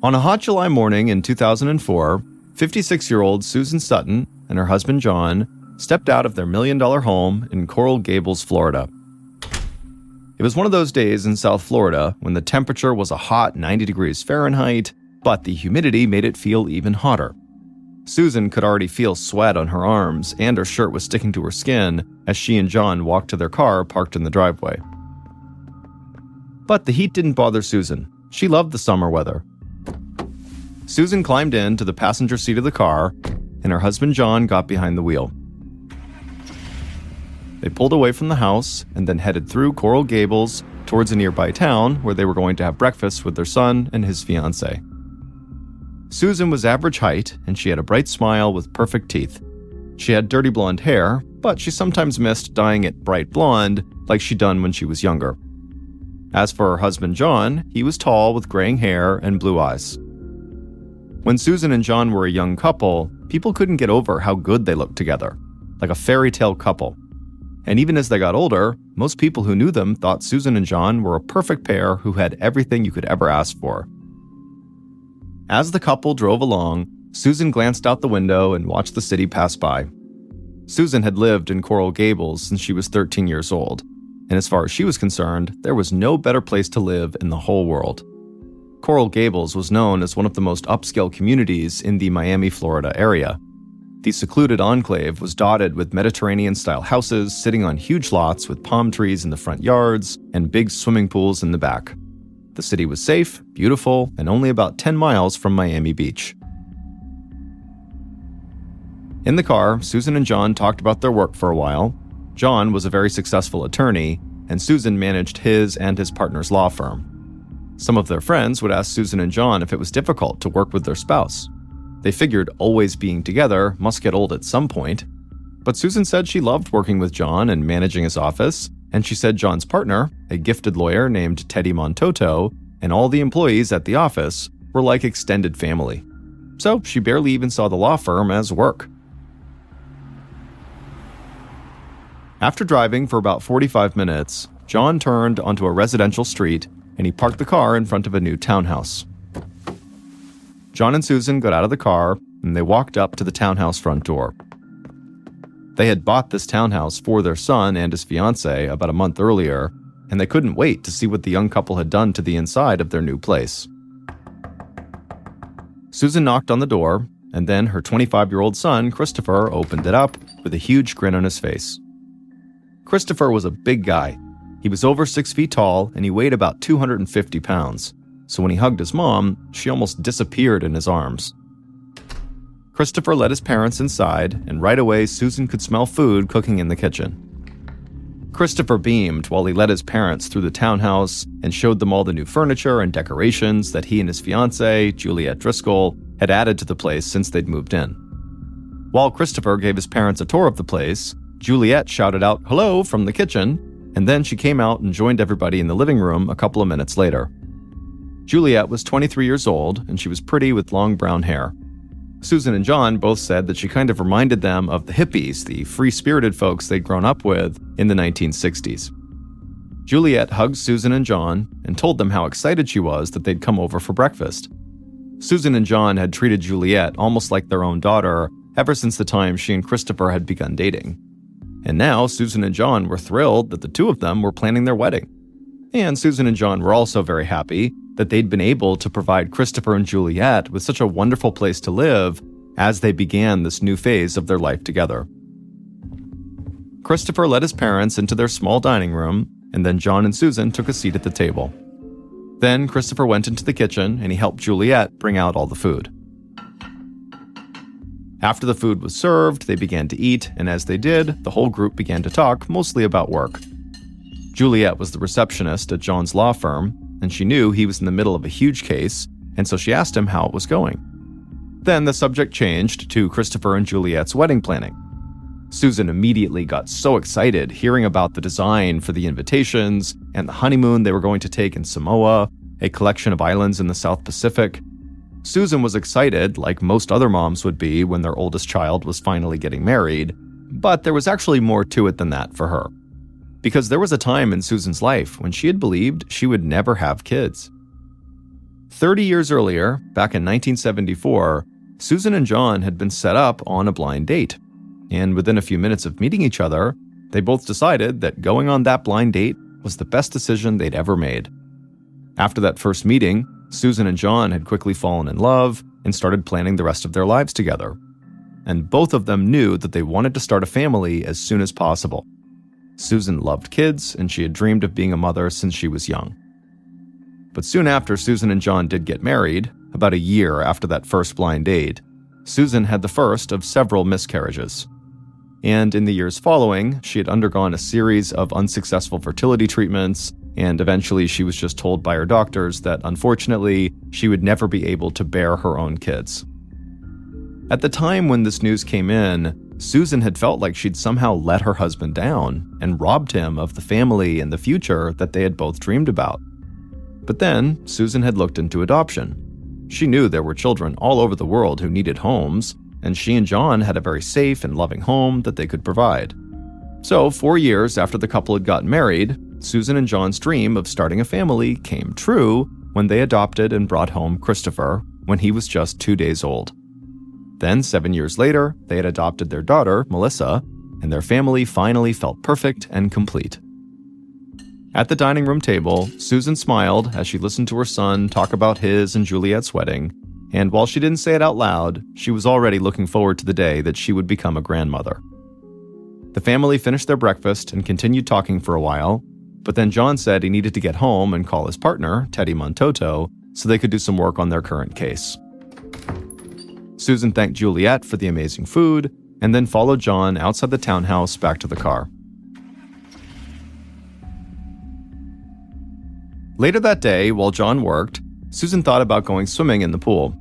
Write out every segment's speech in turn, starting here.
On a hot July morning in 2004, 56-year-old Susan Sutton and her husband John stepped out of their $1 million home in Coral Gables, Florida. It was one of those days in South Florida when the temperature was a hot 90 degrees Fahrenheit, but the humidity made it feel even hotter. Susan could already feel sweat on her arms, and her shirt was sticking to her skin as she and John walked to their car parked in the driveway. But the heat didn't bother Susan. She loved the summer weather. Susan climbed into the passenger seat of the car, and her husband John got behind the wheel. They pulled away from the house and then headed through Coral Gables towards a nearby town where they were going to have breakfast with their son and his fiancée. Susan was average height, and she had a bright smile with perfect teeth. She had dirty blonde hair, but she sometimes missed dyeing it bright blonde like she'd done when she was younger. As for her husband John, he was tall with graying hair and blue eyes. When Susan and John were a young couple, people couldn't get over how good they looked together, like a fairy tale couple. And even as they got older, most people who knew them thought Susan and John were a perfect pair who had everything you could ever ask for. As the couple drove along, Susan glanced out the window and watched the city pass by. Susan had lived in Coral Gables since she was 13 years old, and as far as she was concerned, there was no better place to live in the whole world. Coral Gables was known as one of the most upscale communities in the Miami, Florida area. The secluded enclave was dotted with Mediterranean-style houses sitting on huge lots with palm trees in the front yards and big swimming pools in the back. The city was safe, beautiful, and only about 10 miles from Miami Beach. In the car, Susan and John talked about their work for a while. John was a very successful attorney, and Susan managed his and his partner's law firm. Some of their friends would ask Susan and John if it was difficult to work with their spouse. They figured always being together must get old at some point. But Susan said she loved working with John and managing his office, and she said John's partner, a gifted lawyer named Teddy Montoto, and all the employees at the office were like extended family. So she barely even saw the law firm as work. After driving for about 45 minutes, John turned onto a residential street and he parked the car in front of a new townhouse. John and Susan got out of the car and they walked up to the townhouse front door. They had bought this townhouse for their son and his fiancée about a month earlier, and they couldn't wait to see what the young couple had done to the inside of their new place. Susan knocked on the door, and then her 25-year-old son, Christopher, opened it up with a huge grin on his face. Christopher was a big guy. He was over 6 feet tall, and he weighed about 250 pounds. So when he hugged his mom, she almost disappeared in his arms. Christopher led his parents inside, and right away Susan could smell food cooking in the kitchen. Christopher beamed while he led his parents through the townhouse and showed them all the new furniture and decorations that he and his fiancée, Juliet Driscoll, had added to the place since they'd moved in. While Christopher gave his parents a tour of the place, Juliet shouted out "hello" from the kitchen, and then she came out and joined everybody in the living room a couple of minutes later. Juliet was 23 years old, and she was pretty with long brown hair. Susan and John both said that she kind of reminded them of the hippies, the free-spirited folks they'd grown up with in the 1960s. Juliet hugged Susan and John and told them how excited she was that they'd come over for breakfast. Susan and John had treated Juliet almost like their own daughter ever since the time she and Christopher had begun dating. And now Susan and John were thrilled that the two of them were planning their wedding. And Susan and John were also very happy that they'd been able to provide Christopher and Juliet with such a wonderful place to live as they began this new phase of their life together. Christopher led his parents into their small dining room, and then John and Susan took a seat at the table. Then Christopher went into the kitchen and he helped Juliet bring out all the food. After the food was served, they began to eat, and as they did, the whole group began to talk, mostly about work. Juliet was the receptionist at John's law firm, and she knew he was in the middle of a huge case, and so she asked him how it was going. Then the subject changed to Christopher and Juliet's wedding planning. Susan immediately got so excited hearing about the design for the invitations and the honeymoon they were going to take in Samoa, a collection of islands in the South Pacific. Susan was excited, like most other moms would be when their oldest child was finally getting married, but there was actually more to it than that for her. Because there was a time in Susan's life when she had believed she would never have kids. 30 years earlier, back in 1974, Susan and John had been set up on a blind date. And within a few minutes of meeting each other, they both decided that going on that blind date was the best decision they'd ever made. After that first meeting, Susan and John had quickly fallen in love and started planning the rest of their lives together. And both of them knew that they wanted to start a family as soon as possible. Susan loved kids, and she had dreamed of being a mother since she was young. But soon after Susan and John did get married, about a year after that first blind date, Susan had the first of several miscarriages. And in the years following, she had undergone a series of unsuccessful fertility treatments, and eventually she was just told by her doctors that unfortunately she would never be able to bear her own kids. At the time when this news came in, Susan had felt like she'd somehow let her husband down and robbed him of the family and the future that they had both dreamed about. But then, Susan had looked into adoption. She knew there were children all over the world who needed homes, and she and John had a very safe and loving home that they could provide. So, 4 years after the couple had gotten married, Susan and John's dream of starting a family came true when they adopted and brought home Christopher when he was just 2 days old. Then, 7 years later, they had adopted their daughter, Melissa, and their family finally felt perfect and complete. At the dining room table, Susan smiled as she listened to her son talk about his and Juliet's wedding, and while she didn't say it out loud, she was already looking forward to the day that she would become a grandmother. The family finished their breakfast and continued talking for a while, but then John said he needed to get home and call his partner, Teddy Montoto, so they could do some work on their current case. Susan thanked Juliet for the amazing food, and then followed John outside the townhouse back to the car. Later that day, while John worked, Susan thought about going swimming in the pool.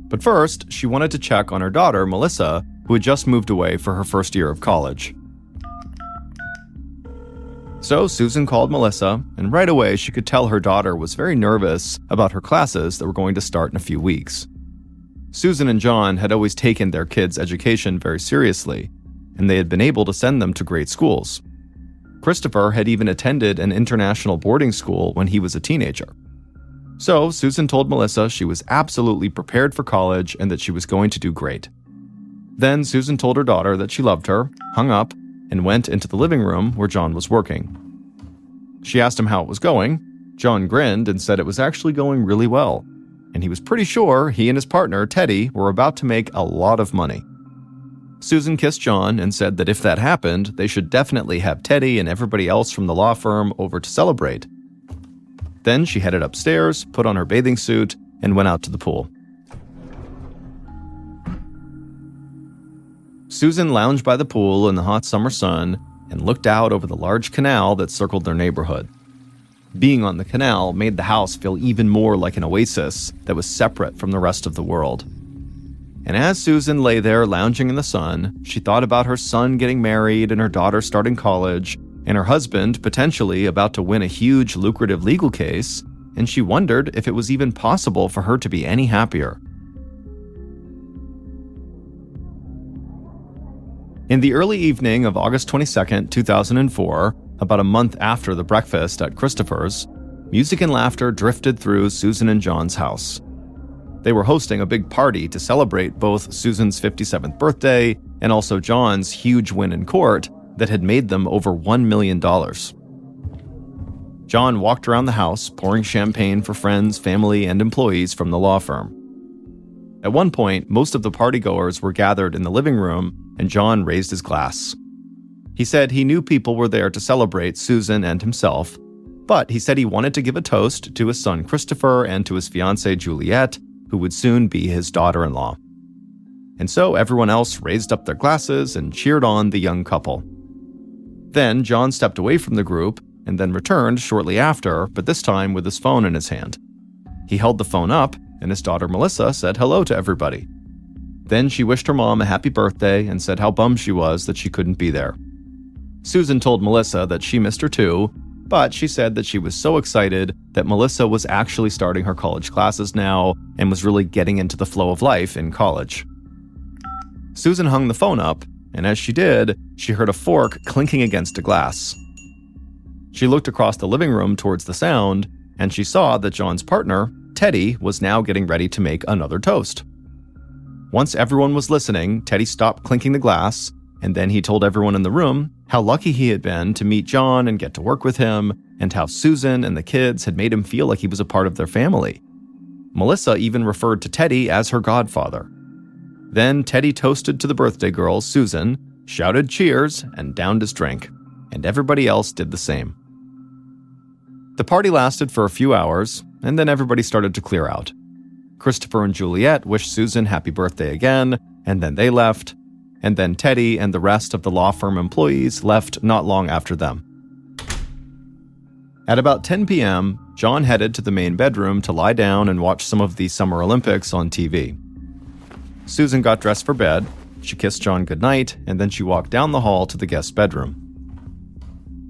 But first, she wanted to check on her daughter, Melissa, who had just moved away for her first year of college. So Susan called Melissa, and right away she could tell her daughter was very nervous about her classes that were going to start in a few weeks. Susan and John had always taken their kids' education very seriously, and they had been able to send them to great schools. Christopher had even attended an international boarding school when he was a teenager. So Susan told Melissa she was absolutely prepared for college and that she was going to do great. Then Susan told her daughter that she loved her, hung up, and went into the living room where John was working. She asked him how it was going. John grinned and said it was actually going really well, and he was pretty sure he and his partner, Teddy, were about to make a lot of money. Susan kissed John and said that if that happened, they should definitely have Teddy and everybody else from the law firm over to celebrate. Then she headed upstairs, put on her bathing suit, and went out to the pool. Susan lounged by the pool in the hot summer sun and looked out over the large canal that circled their neighborhood. Being on the canal made the house feel even more like an oasis that was separate from the rest of the world. And as Susan lay there lounging in the sun, she thought about her son getting married and her daughter starting college, and her husband potentially about to win a huge, lucrative legal case, and she wondered if it was even possible for her to be any happier. In the early evening of August 22, 2004, about a month after the breakfast at Christopher's, music and laughter drifted through Susan and John's house. They were hosting a big party to celebrate both Susan's 57th birthday and also John's huge win in court that had made them over $1 million. John walked around the house, pouring champagne for friends, family, and employees from the law firm. At one point, most of the partygoers were gathered in the living room, and John raised his glass. He said he knew people were there to celebrate Susan and himself, but he said he wanted to give a toast to his son Christopher and to his fiancée Juliet, who would soon be his daughter-in-law. And so everyone else raised up their glasses and cheered on the young couple. Then John stepped away from the group and then returned shortly after, but this time with his phone in his hand. He held the phone up, and his daughter Melissa said hello to everybody. Then she wished her mom a happy birthday and said how bummed she was that she couldn't be there. Susan told Melissa that she missed her too, but she said that she was so excited that Melissa was actually starting her college classes now and was really getting into the flow of life in college. Susan hung the phone up, and as she did, she heard a fork clinking against a glass. She looked across the living room towards the sound, and she saw that John's partner, Teddy was now getting ready to make another toast. Once everyone was listening, Teddy stopped clinking the glass, and then he told everyone in the room how lucky he had been to meet John and get to work with him, and how Susan and the kids had made him feel like he was a part of their family. Melissa even referred to Teddy as her godfather. Then Teddy toasted to the birthday girl, Susan, shouted cheers, and downed his drink, and everybody else did the same. The party lasted for a few hours, and then everybody started to clear out. Christopher and Juliet wished Susan happy birthday again, and then they left, and then Teddy and the rest of the law firm employees left not long after them. At about 10 p.m., John headed to the main bedroom to lie down and watch some of the Summer Olympics on TV. Susan got dressed for bed, she kissed John goodnight, and then she walked down the hall to the guest bedroom.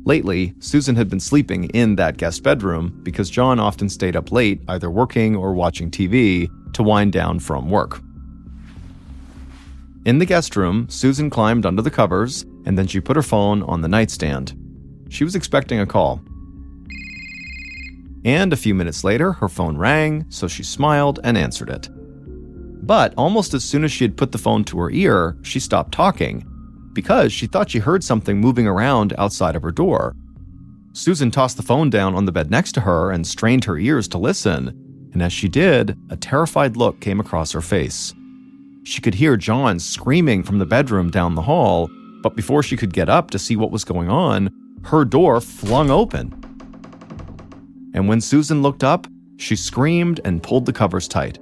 Lately, Susan had been sleeping in that guest bedroom because John often stayed up late either working or watching TV to wind down from work. In the guest room, Susan climbed under the covers, and then she put her phone on the nightstand. She was expecting a call. And a few minutes later, her phone rang, so she smiled and answered it. But almost as soon as she had put the phone to her ear, she stopped talking, because she thought she heard something moving around outside of her door. Susan tossed the phone down on the bed next to her and strained her ears to listen, and as she did, a terrified look came across her face. She could hear John screaming from the bedroom down the hall, but before she could get up to see what was going on, her door flung open. And when Susan looked up, she screamed and pulled the covers tight.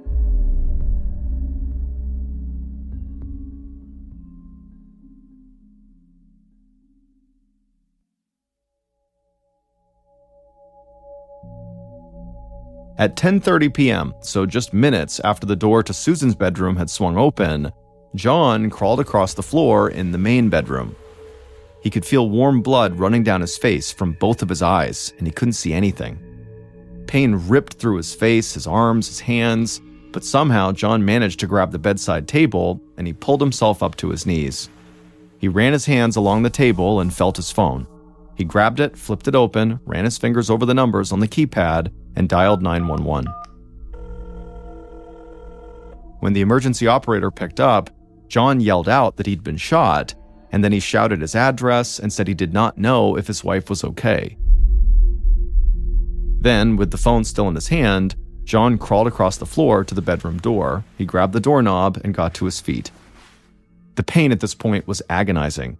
At 10:30 p.m., so just minutes after the door to Susan's bedroom had swung open, John crawled across the floor in the main bedroom. He could feel warm blood running down his face from both of his eyes, and he couldn't see anything. Pain ripped through his face, his arms, his hands, but somehow John managed to grab the bedside table, and he pulled himself up to his knees. He ran his hands along the table and felt his phone. He grabbed it, flipped it open, ran his fingers over the numbers on the keypad, and dialed 911. When the emergency operator picked up, John yelled out that he'd been shot, and then he shouted his address and said he did not know if his wife was okay. Then, with the phone still in his hand, John crawled across the floor to the bedroom door. He grabbed the doorknob and got to his feet. The pain at this point was agonizing,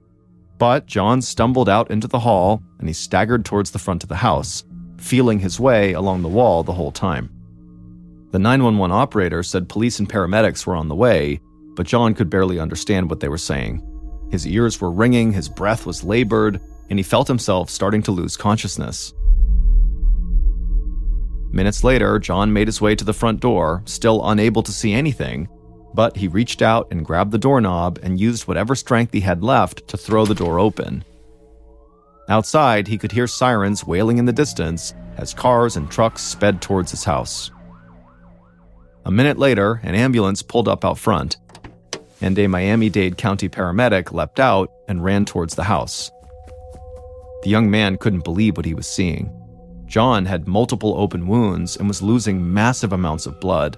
but John stumbled out into the hall and he staggered towards the front of the house, feeling his way along the wall the whole time. The 911 operator said police and paramedics were on the way, but John could barely understand what they were saying. His ears were ringing, his breath was labored, and he felt himself starting to lose consciousness. Minutes later, John made his way to the front door, still unable to see anything, but he reached out and grabbed the doorknob and used whatever strength he had left to throw the door open. Outside, he could hear sirens wailing in the distance as cars and trucks sped towards his house. A minute later, an ambulance pulled up out front, and a Miami-Dade County paramedic leapt out and ran towards the house. The young man couldn't believe what he was seeing. John had multiple open wounds and was losing massive amounts of blood.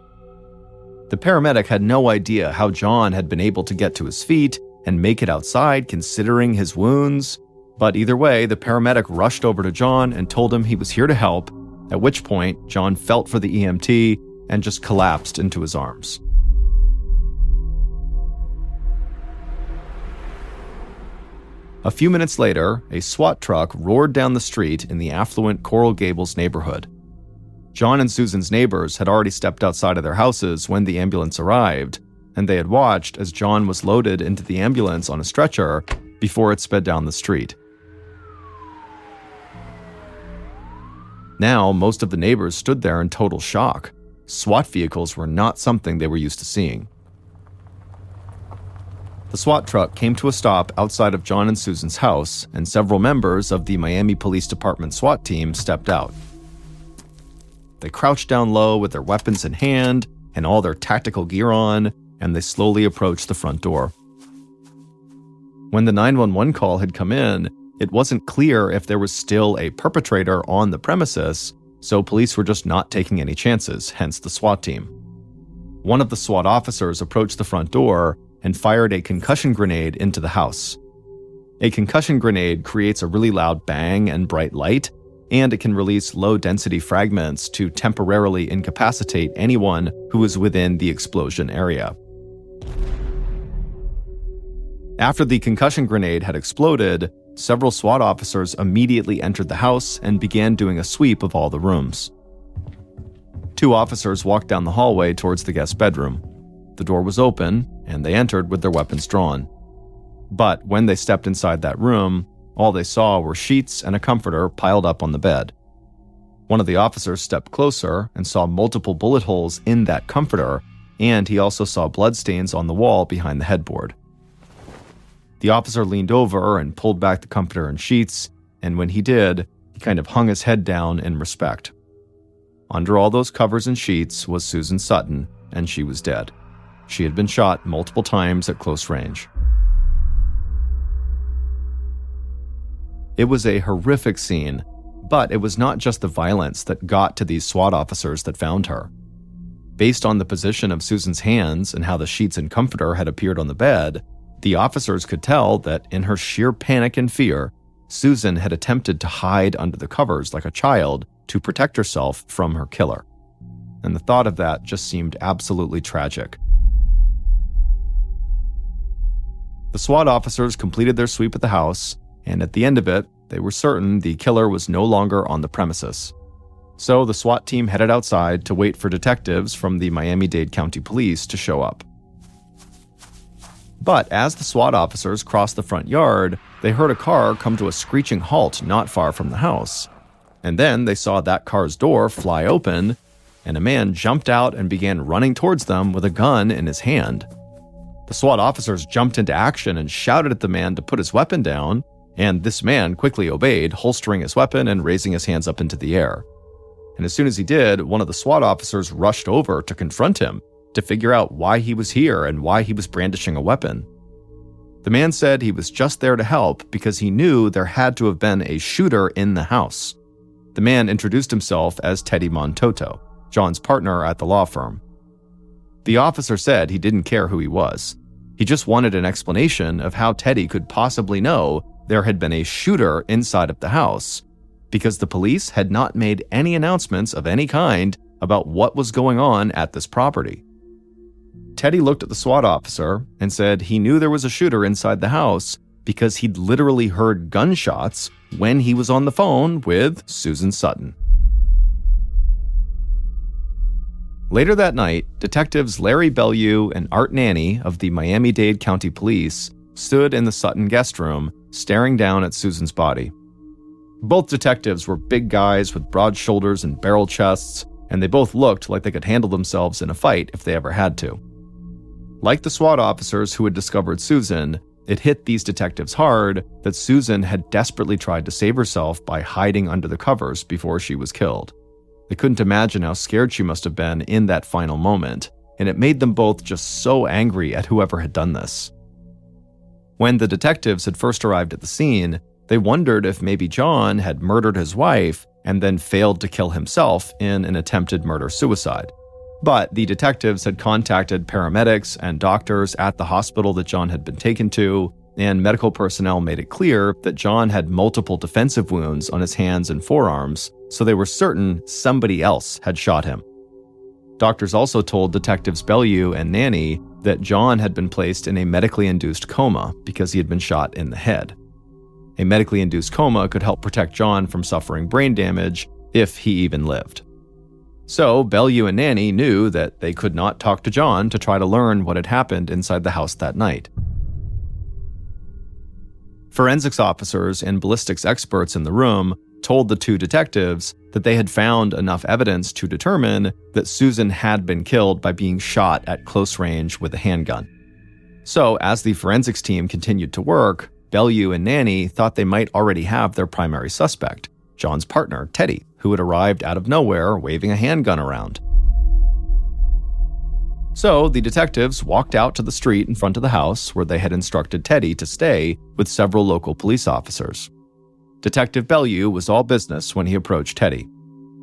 The paramedic had no idea how John had been able to get to his feet and make it outside considering his wounds. But either way, the paramedic rushed over to John and told him he was here to help, at which point John felt for the EMT and just collapsed into his arms. A few minutes later, a SWAT truck roared down the street in the affluent Coral Gables neighborhood. John and Susan's neighbors had already stepped outside of their houses when the ambulance arrived, and they had watched as John was loaded into the ambulance on a stretcher before it sped down the street. Now, most of the neighbors stood there in total shock. SWAT vehicles were not something they were used to seeing. The SWAT truck came to a stop outside of John and Susan's house, and several members of the Miami Police Department SWAT team stepped out. They crouched down low with their weapons in hand and all their tactical gear on, and they slowly approached the front door. When the 911 call had come in, it wasn't clear if there was still a perpetrator on the premises, so police were just not taking any chances, hence the SWAT team. One of the SWAT officers approached the front door and fired a concussion grenade into the house. A concussion grenade creates a really loud bang and bright light, and it can release low-density fragments to temporarily incapacitate anyone who is within the explosion area. After the concussion grenade had exploded, several SWAT officers immediately entered the house and began doing a sweep of all the rooms. 2 officers walked down the hallway towards the guest bedroom. The door was open, and they entered with their weapons drawn. But when they stepped inside that room, all they saw were sheets and a comforter piled up on the bed. One of the officers stepped closer and saw multiple bullet holes in that comforter, and he also saw bloodstains on the wall behind the headboard. The officer leaned over and pulled back the comforter and sheets, and when he did, he kind of hung his head down in respect. Under all those covers and sheets was Susan Sutton, and she was dead. She had been shot multiple times at close range. It was a horrific scene, but it was not just the violence that got to these SWAT officers that found her. Based on the position of Susan's hands and how the sheets and comforter had appeared on the bed, the officers could tell that in her sheer panic and fear, Susan had attempted to hide under the covers like a child to protect herself from her killer. And the thought of that just seemed absolutely tragic. The SWAT officers completed their sweep of the house, and at the end of it, they were certain the killer was no longer on the premises. So the SWAT team headed outside to wait for detectives from the Miami-Dade County Police to show up. But as the SWAT officers crossed the front yard, they heard a car come to a screeching halt not far from the house. And then they saw that car's door fly open, and a man jumped out and began running towards them with a gun in his hand. The SWAT officers jumped into action and shouted at the man to put his weapon down, and this man quickly obeyed, holstering his weapon and raising his hands up into the air. And as soon as he did, one of the SWAT officers rushed over to confront him, to figure out why he was here and why he was brandishing a weapon. The man said he was just there to help because he knew there had to have been a shooter in the house. The man introduced himself as Teddy Montoto, John's partner at the law firm. The officer said he didn't care who he was. He just wanted an explanation of how Teddy could possibly know there had been a shooter inside of the house, because the police had not made any announcements of any kind about what was going on at this property. Teddy looked at the SWAT officer and said he knew there was a shooter inside the house because he'd literally heard gunshots when he was on the phone with Susan Sutton. Later that night, detectives Larry Bellew and Art Nanny of the Miami-Dade County Police stood in the Sutton guest room, staring down at Susan's body. Both detectives were big guys with broad shoulders and barrel chests, and they both looked like they could handle themselves in a fight if they ever had to. Like the SWAT officers who had discovered Susan, it hit these detectives hard that Susan had desperately tried to save herself by hiding under the covers before she was killed. They couldn't imagine how scared she must have been in that final moment, and it made them both just so angry at whoever had done this. When the detectives had first arrived at the scene, they wondered if maybe John had murdered his wife and then failed to kill himself in an attempted murder-suicide. But the detectives had contacted paramedics and doctors at the hospital that John had been taken to, and medical personnel made it clear that John had multiple defensive wounds on his hands and forearms, so they were certain somebody else had shot him. Doctors also told detectives Bellew and Nanny that John had been placed in a medically induced coma because he had been shot in the head. A medically induced coma could help protect John from suffering brain damage if he even lived. So Bellew and Nanny knew that they could not talk to John to try to learn what had happened inside the house that night. Forensics officers and ballistics experts in the room told the two detectives that they had found enough evidence to determine that Susan had been killed by being shot at close range with a handgun. So as the forensics team continued to work, Bellew and Nanny thought they might already have their primary suspect, John's partner, Teddy, who had arrived out of nowhere waving a handgun around. So the detectives walked out to the street in front of the house where they had instructed Teddy to stay with several local police officers. Detective Bellew was all business when he approached Teddy.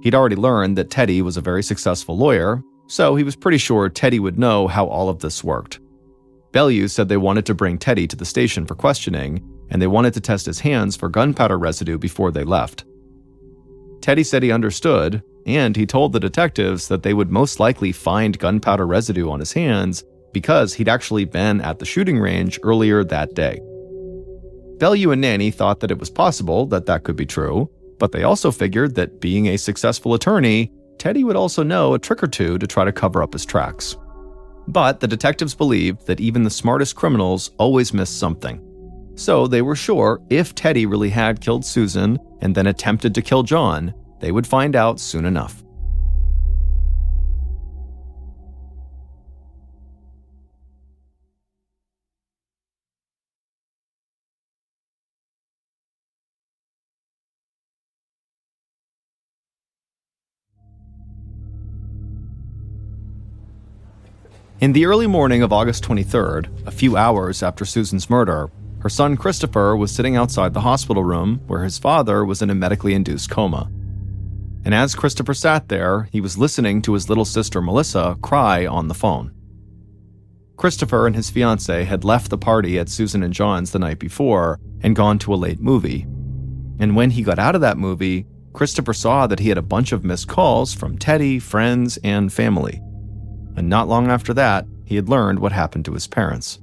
He'd already learned that Teddy was a very successful lawyer, so he was pretty sure Teddy would know how all of this worked. Bellew said they wanted to bring Teddy to the station for questioning, and they wanted to test his hands for gunpowder residue before they left. Teddy said he understood, and he told the detectives that they would most likely find gunpowder residue on his hands because he'd actually been at the shooting range earlier that day. Bellew and Nanny thought that it was possible that that could be true, but they also figured that being a successful attorney, Teddy would also know a trick or two to try to cover up his tracks. But the detectives believed that even the smartest criminals always miss something. So they were sure if Teddy really had killed Susan and then attempted to kill John, they would find out soon enough. In the early morning of August 23rd, a few hours after Susan's murder, her son Christopher was sitting outside the hospital room where his father was in a medically induced coma. And as Christopher sat there, he was listening to his little sister Melissa cry on the phone. Christopher and his fiancée had left the party at Susan and John's the night before and gone to a late movie. And when he got out of that movie, Christopher saw that he had a bunch of missed calls from Teddy, friends, and family. And not long after that, he had learned what happened to his parents.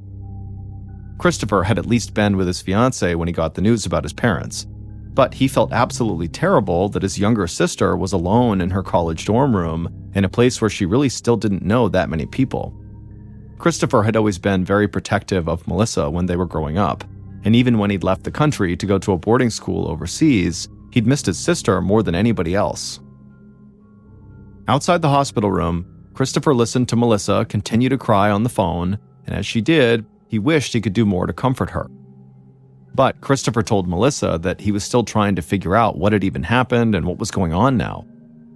Christopher had at least been with his fiancée when he got the news about his parents, but he felt absolutely terrible that his younger sister was alone in her college dorm room in a place where she really still didn't know that many people. Christopher had always been very protective of Melissa when they were growing up, and even when he'd left the country to go to a boarding school overseas, he'd missed his sister more than anybody else. Outside the hospital room, Christopher listened to Melissa continue to cry on the phone, and as she did, he wished he could do more to comfort her. But Christopher told Melissa that he was still trying to figure out what had even happened and what was going on now,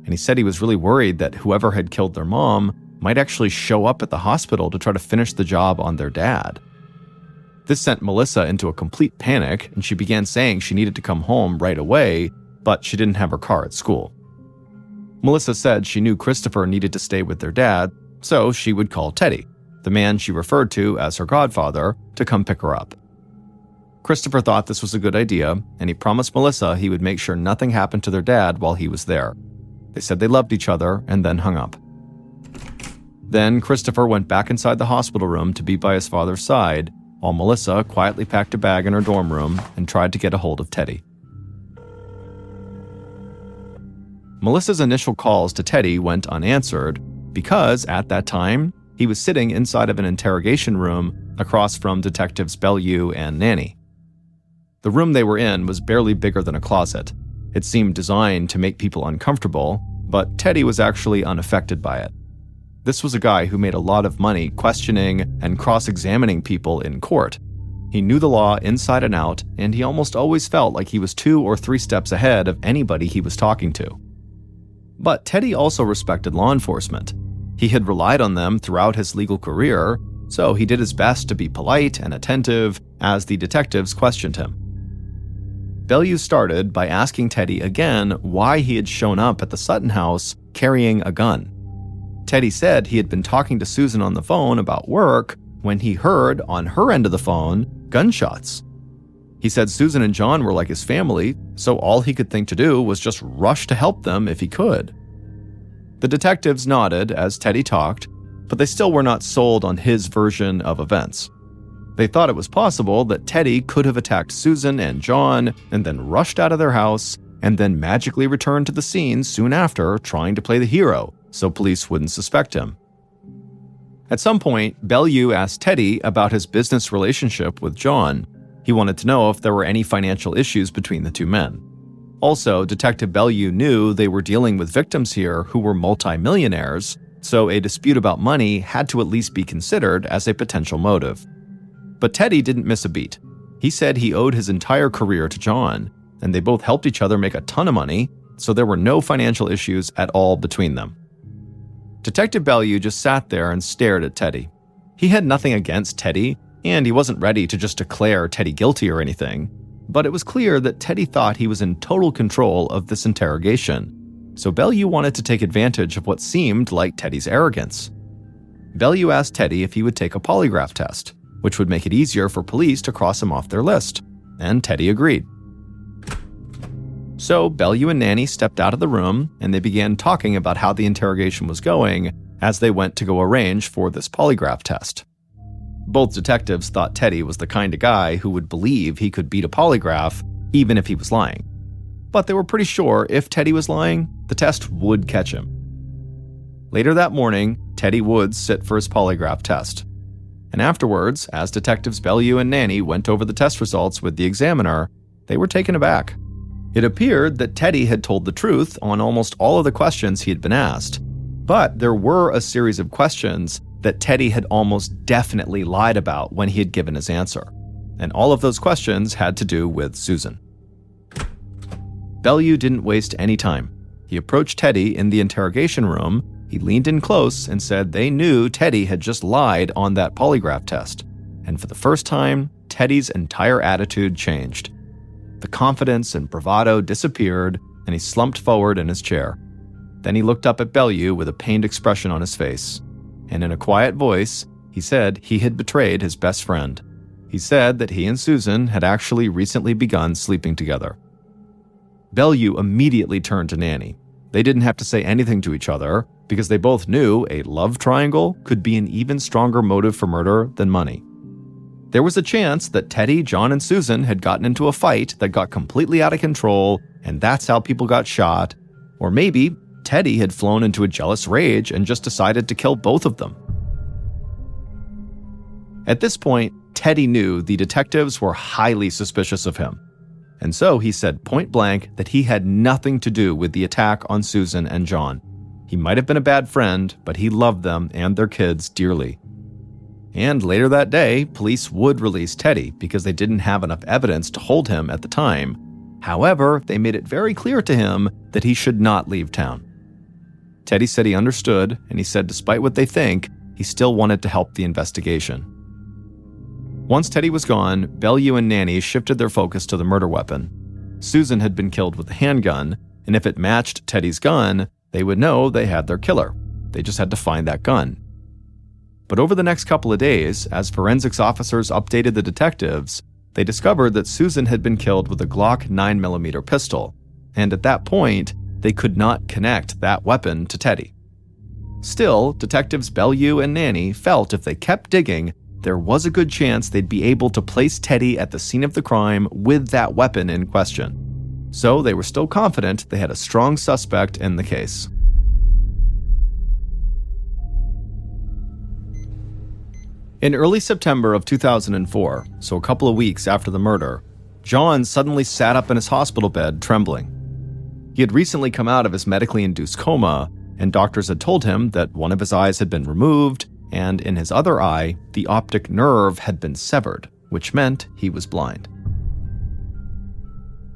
and he said he was really worried that whoever had killed their mom might actually show up at the hospital to try to finish the job on their dad. This sent Melissa into a complete panic, and she began saying she needed to come home right away, but she didn't have her car at school. Melissa said she knew Christopher needed to stay with their dad, so she would call Teddy, the man she referred to as her godfather, to come pick her up. Christopher thought this was a good idea, and he promised Melissa he would make sure nothing happened to their dad while he was there. They said they loved each other and then hung up. Then Christopher went back inside the hospital room to be by his father's side, while Melissa quietly packed a bag in her dorm room and tried to get a hold of Teddy. Melissa's initial calls to Teddy went unanswered because, at that time, he was sitting inside of an interrogation room across from Detectives Bellew and Nanny. The room they were in was barely bigger than a closet. It seemed designed to make people uncomfortable, but Teddy was actually unaffected by it. This was a guy who made a lot of money questioning and cross-examining people in court. He knew the law inside and out, and he almost always felt like he was 2 or 3 steps ahead of anybody he was talking to. But Teddy also respected law enforcement. He had relied on them throughout his legal career, so he did his best to be polite and attentive as the detectives questioned him. Bellew started by asking Teddy again why he had shown up at the Sutton house carrying a gun. Teddy said he had been talking to Susan on the phone about work when he heard, on her end of the phone, gunshots. He said Susan and John were like his family, so all he could think to do was just rush to help them if he could. The detectives nodded as Teddy talked, but they still were not sold on his version of events. They thought it was possible that Teddy could have attacked Susan and John and then rushed out of their house and then magically returned to the scene soon after trying to play the hero so police wouldn't suspect him. At some point, Bellew asked Teddy about his business relationship with John. He wanted to know if there were any financial issues between the two men. Also, Detective Bellew knew they were dealing with victims here who were multimillionaires, so a dispute about money had to at least be considered as a potential motive. But Teddy didn't miss a beat. He said he owed his entire career to John, and they both helped each other make a ton of money, so there were no financial issues at all between them. Detective Bellew just sat there and stared at Teddy. He had nothing against Teddy, and he wasn't ready to just declare Teddy guilty or anything, but it was clear that Teddy thought he was in total control of this interrogation. So Bellew wanted to take advantage of what seemed like Teddy's arrogance. Bellew asked Teddy if he would take a polygraph test, which would make it easier for police to cross him off their list, and Teddy agreed. So Bellew and Nanny stepped out of the room, and they began talking about how the interrogation was going as they went to go arrange for this polygraph test. Both detectives thought Teddy was the kind of guy who would believe he could beat a polygraph even if he was lying. But they were pretty sure if Teddy was lying, the test would catch him. Later that morning, Teddy would sit for his polygraph test. And afterwards, as detectives Bellew and Nanny went over the test results with the examiner, they were taken aback. It appeared that Teddy had told the truth on almost all of the questions he had been asked, but there were a series of questions that Teddy had almost definitely lied about when he had given his answer, and all of those questions had to do with Susan. Bellew didn't waste any time. He approached Teddy in the interrogation room, he leaned in close and said they knew Teddy had just lied on that polygraph test, and for the first time, Teddy's entire attitude changed. The confidence and bravado disappeared, and he slumped forward in his chair. Then he looked up at Bellew with a pained expression on his face, and in a quiet voice, he said he had betrayed his best friend. He said that he and Susan had actually recently begun sleeping together. Bellew immediately turned to Nanny. They didn't have to say anything to each other, because they both knew a love triangle could be an even stronger motive for murder than money. There was a chance that Teddy, John, and Susan had gotten into a fight that got completely out of control, and that's how people got shot. Or maybe Teddy had flown into a jealous rage and just decided to kill both of them. At this point, Teddy knew the detectives were highly suspicious of him. And so he said point blank that he had nothing to do with the attack on Susan and John. He might have been a bad friend, but he loved them and their kids dearly. And later that day, police would release Teddy because they didn't have enough evidence to hold him at the time. However, they made it very clear to him that he should not leave town. Teddy said he understood, and he said despite what they think, he still wanted to help the investigation. Once Teddy was gone, Bellew and Nanny shifted their focus to the murder weapon. Susan had been killed with a handgun, and if it matched Teddy's gun, they would know they had their killer. They just had to find that gun. But over the next couple of days, as forensics officers updated the detectives, they discovered that Susan had been killed with a Glock 9mm pistol, and at that point, they could not connect that weapon to Teddy. Still, detectives Bellew and Nanny felt if they kept digging, there was a good chance they'd be able to place Teddy at the scene of the crime with that weapon in question. So they were still confident they had a strong suspect in the case. In early September of 2004, so a couple of weeks after the murder, John suddenly sat up in his hospital bed, trembling. He had recently come out of his medically induced coma, and doctors had told him that one of his eyes had been removed, and in his other eye, the optic nerve had been severed, which meant he was blind.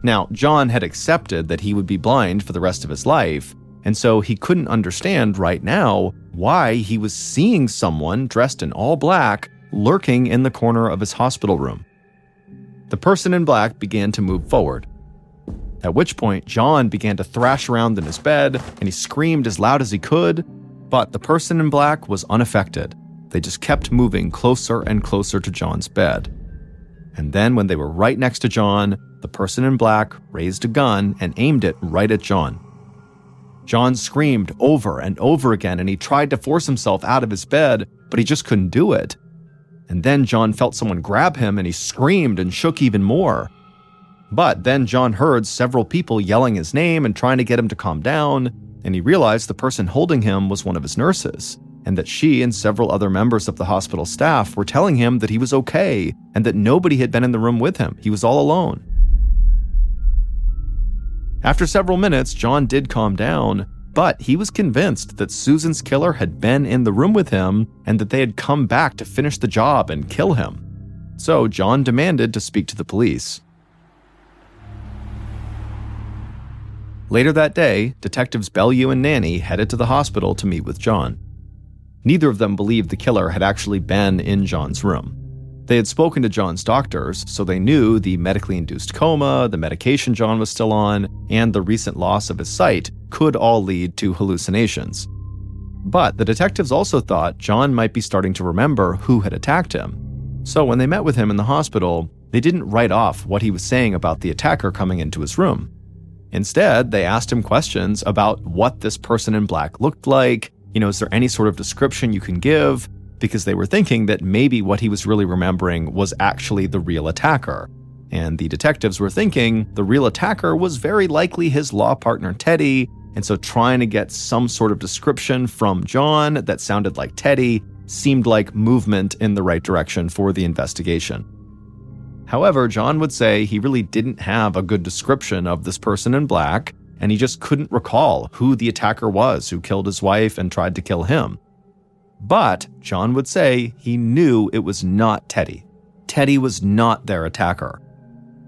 Now, John had accepted that he would be blind for the rest of his life, and so he couldn't understand right now why he was seeing someone dressed in all black lurking in the corner of his hospital room. The person in black began to move forward, at which point John began to thrash around in his bed and he screamed as loud as he could, but the person in black was unaffected. They just kept moving closer and closer to John's bed. And then when they were right next to John, the person in black raised a gun and aimed it right at John. John screamed over and over again, and he tried to force himself out of his bed, but he just couldn't do it. And then John felt someone grab him, and he screamed and shook even more. But then John heard several people yelling his name and trying to get him to calm down, and he realized the person holding him was one of his nurses, and that she and several other members of the hospital staff were telling him that he was okay, and that nobody had been in the room with him. He was all alone. After several minutes, John did calm down, but he was convinced that Susan's killer had been in the room with him and that they had come back to finish the job and kill him. So John demanded to speak to the police. Later that day, detectives Bellew and Nanny headed to the hospital to meet with John. Neither of them believed the killer had actually been in John's room. They had spoken to John's doctors, so they knew the medically induced coma, the medication John was still on, and the recent loss of his sight could all lead to hallucinations. But the detectives also thought John might be starting to remember who had attacked him. So when they met with him in the hospital, they didn't write off what he was saying about the attacker coming into his room. Instead, they asked him questions about what this person in black looked like. Is there any sort of description you can give? Because they were thinking that maybe what he was really remembering was actually the real attacker. And the detectives were thinking the real attacker was very likely his law partner Teddy, and so trying to get some sort of description from John that sounded like Teddy seemed like movement in the right direction for the investigation. However, John would say he really didn't have a good description of this person in black, and he just couldn't recall who the attacker was who killed his wife and tried to kill him. But John would say he knew it was not Teddy. Teddy was not their attacker.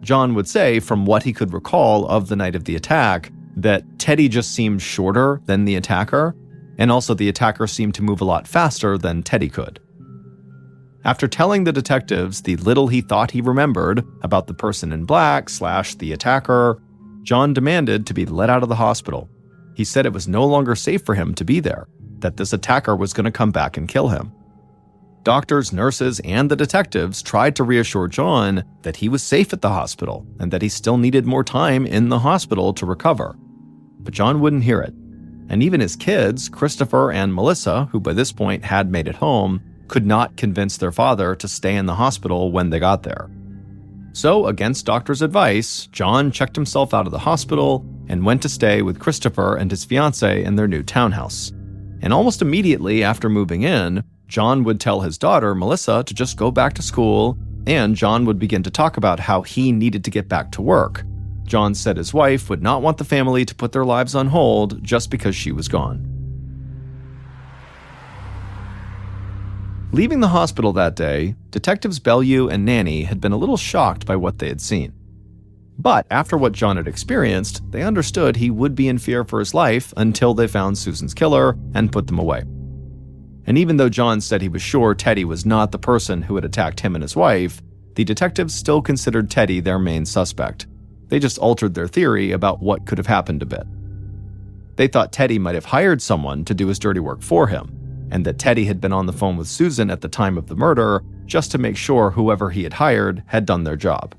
John would say, from what he could recall of the night of the attack, that Teddy just seemed shorter than the attacker, and also the attacker seemed to move a lot faster than Teddy could. After telling the detectives the little he thought he remembered about the person in black / the attacker, John demanded to be let out of the hospital. He said it was no longer safe for him to be there, that this attacker was going to come back and kill him. Doctors, nurses, and the detectives tried to reassure John that he was safe at the hospital and that he still needed more time in the hospital to recover. But John wouldn't hear it. And even his kids, Christopher and Melissa, who by this point had made it home, could not convince their father to stay in the hospital when they got there. So, against doctors' advice, John checked himself out of the hospital and went to stay with Christopher and his fiancée in their new townhouse. And almost immediately after moving in, John would tell his daughter, Melissa, to just go back to school, and John would begin to talk about how he needed to get back to work. John said his wife would not want the family to put their lives on hold just because she was gone. Leaving the hospital that day, Detectives Bellew and Nanny had been a little shocked by what they had seen. But after what John had experienced, they understood he would be in fear for his life until they found Susan's killer and put them away. And even though John said he was sure Teddy was not the person who had attacked him and his wife, the detectives still considered Teddy their main suspect. They just altered their theory about what could have happened a bit. They thought Teddy might have hired someone to do his dirty work for him, and that Teddy had been on the phone with Susan at the time of the murder just to make sure whoever he had hired had done their job.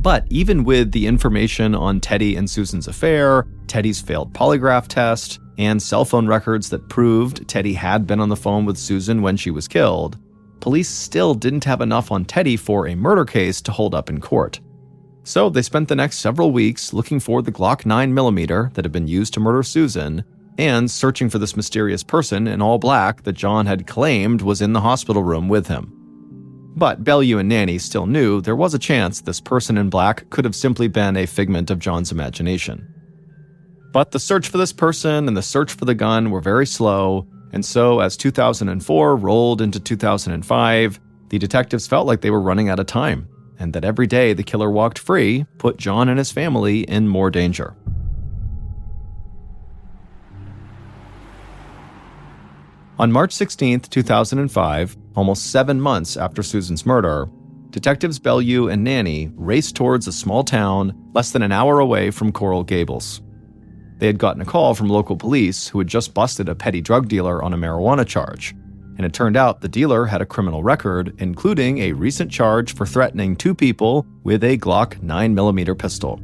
But even with the information on Teddy and Susan's affair, Teddy's failed polygraph test, and cell phone records that proved Teddy had been on the phone with Susan when she was killed, police still didn't have enough on Teddy for a murder case to hold up in court. So they spent the next several weeks looking for the Glock 9mm that had been used to murder Susan, and searching for this mysterious person in all black that John had claimed was in the hospital room with him. But Bellew and Nanny still knew there was a chance this person in black could have simply been a figment of John's imagination. But the search for this person and the search for the gun were very slow, and so as 2004 rolled into 2005, the detectives felt like they were running out of time, and that every day the killer walked free put John and his family in more danger. On March 16, 2005, almost 7 months after Susan's murder, Detectives Bellew and Nanny raced towards a small town less than an hour away from Coral Gables. They had gotten a call from local police who had just busted a petty drug dealer on a marijuana charge, and it turned out the dealer had a criminal record, including a recent charge for threatening 2 people with a Glock 9mm pistol.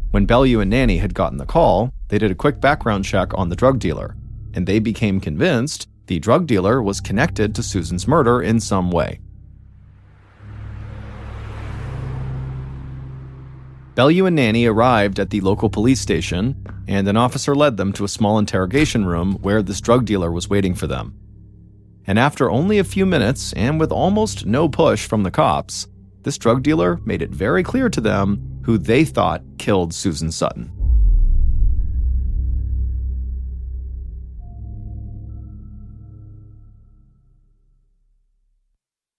When Bellew and Nanny had gotten the call, they did a quick background check on the drug dealer, and they became convinced the drug dealer was connected to Susan's murder in some way. Bellew and Nanny arrived at the local police station, and an officer led them to a small interrogation room where this drug dealer was waiting for them. And after only a few minutes, and with almost no push from the cops, this drug dealer made it very clear to them who they thought killed Susan Sutton.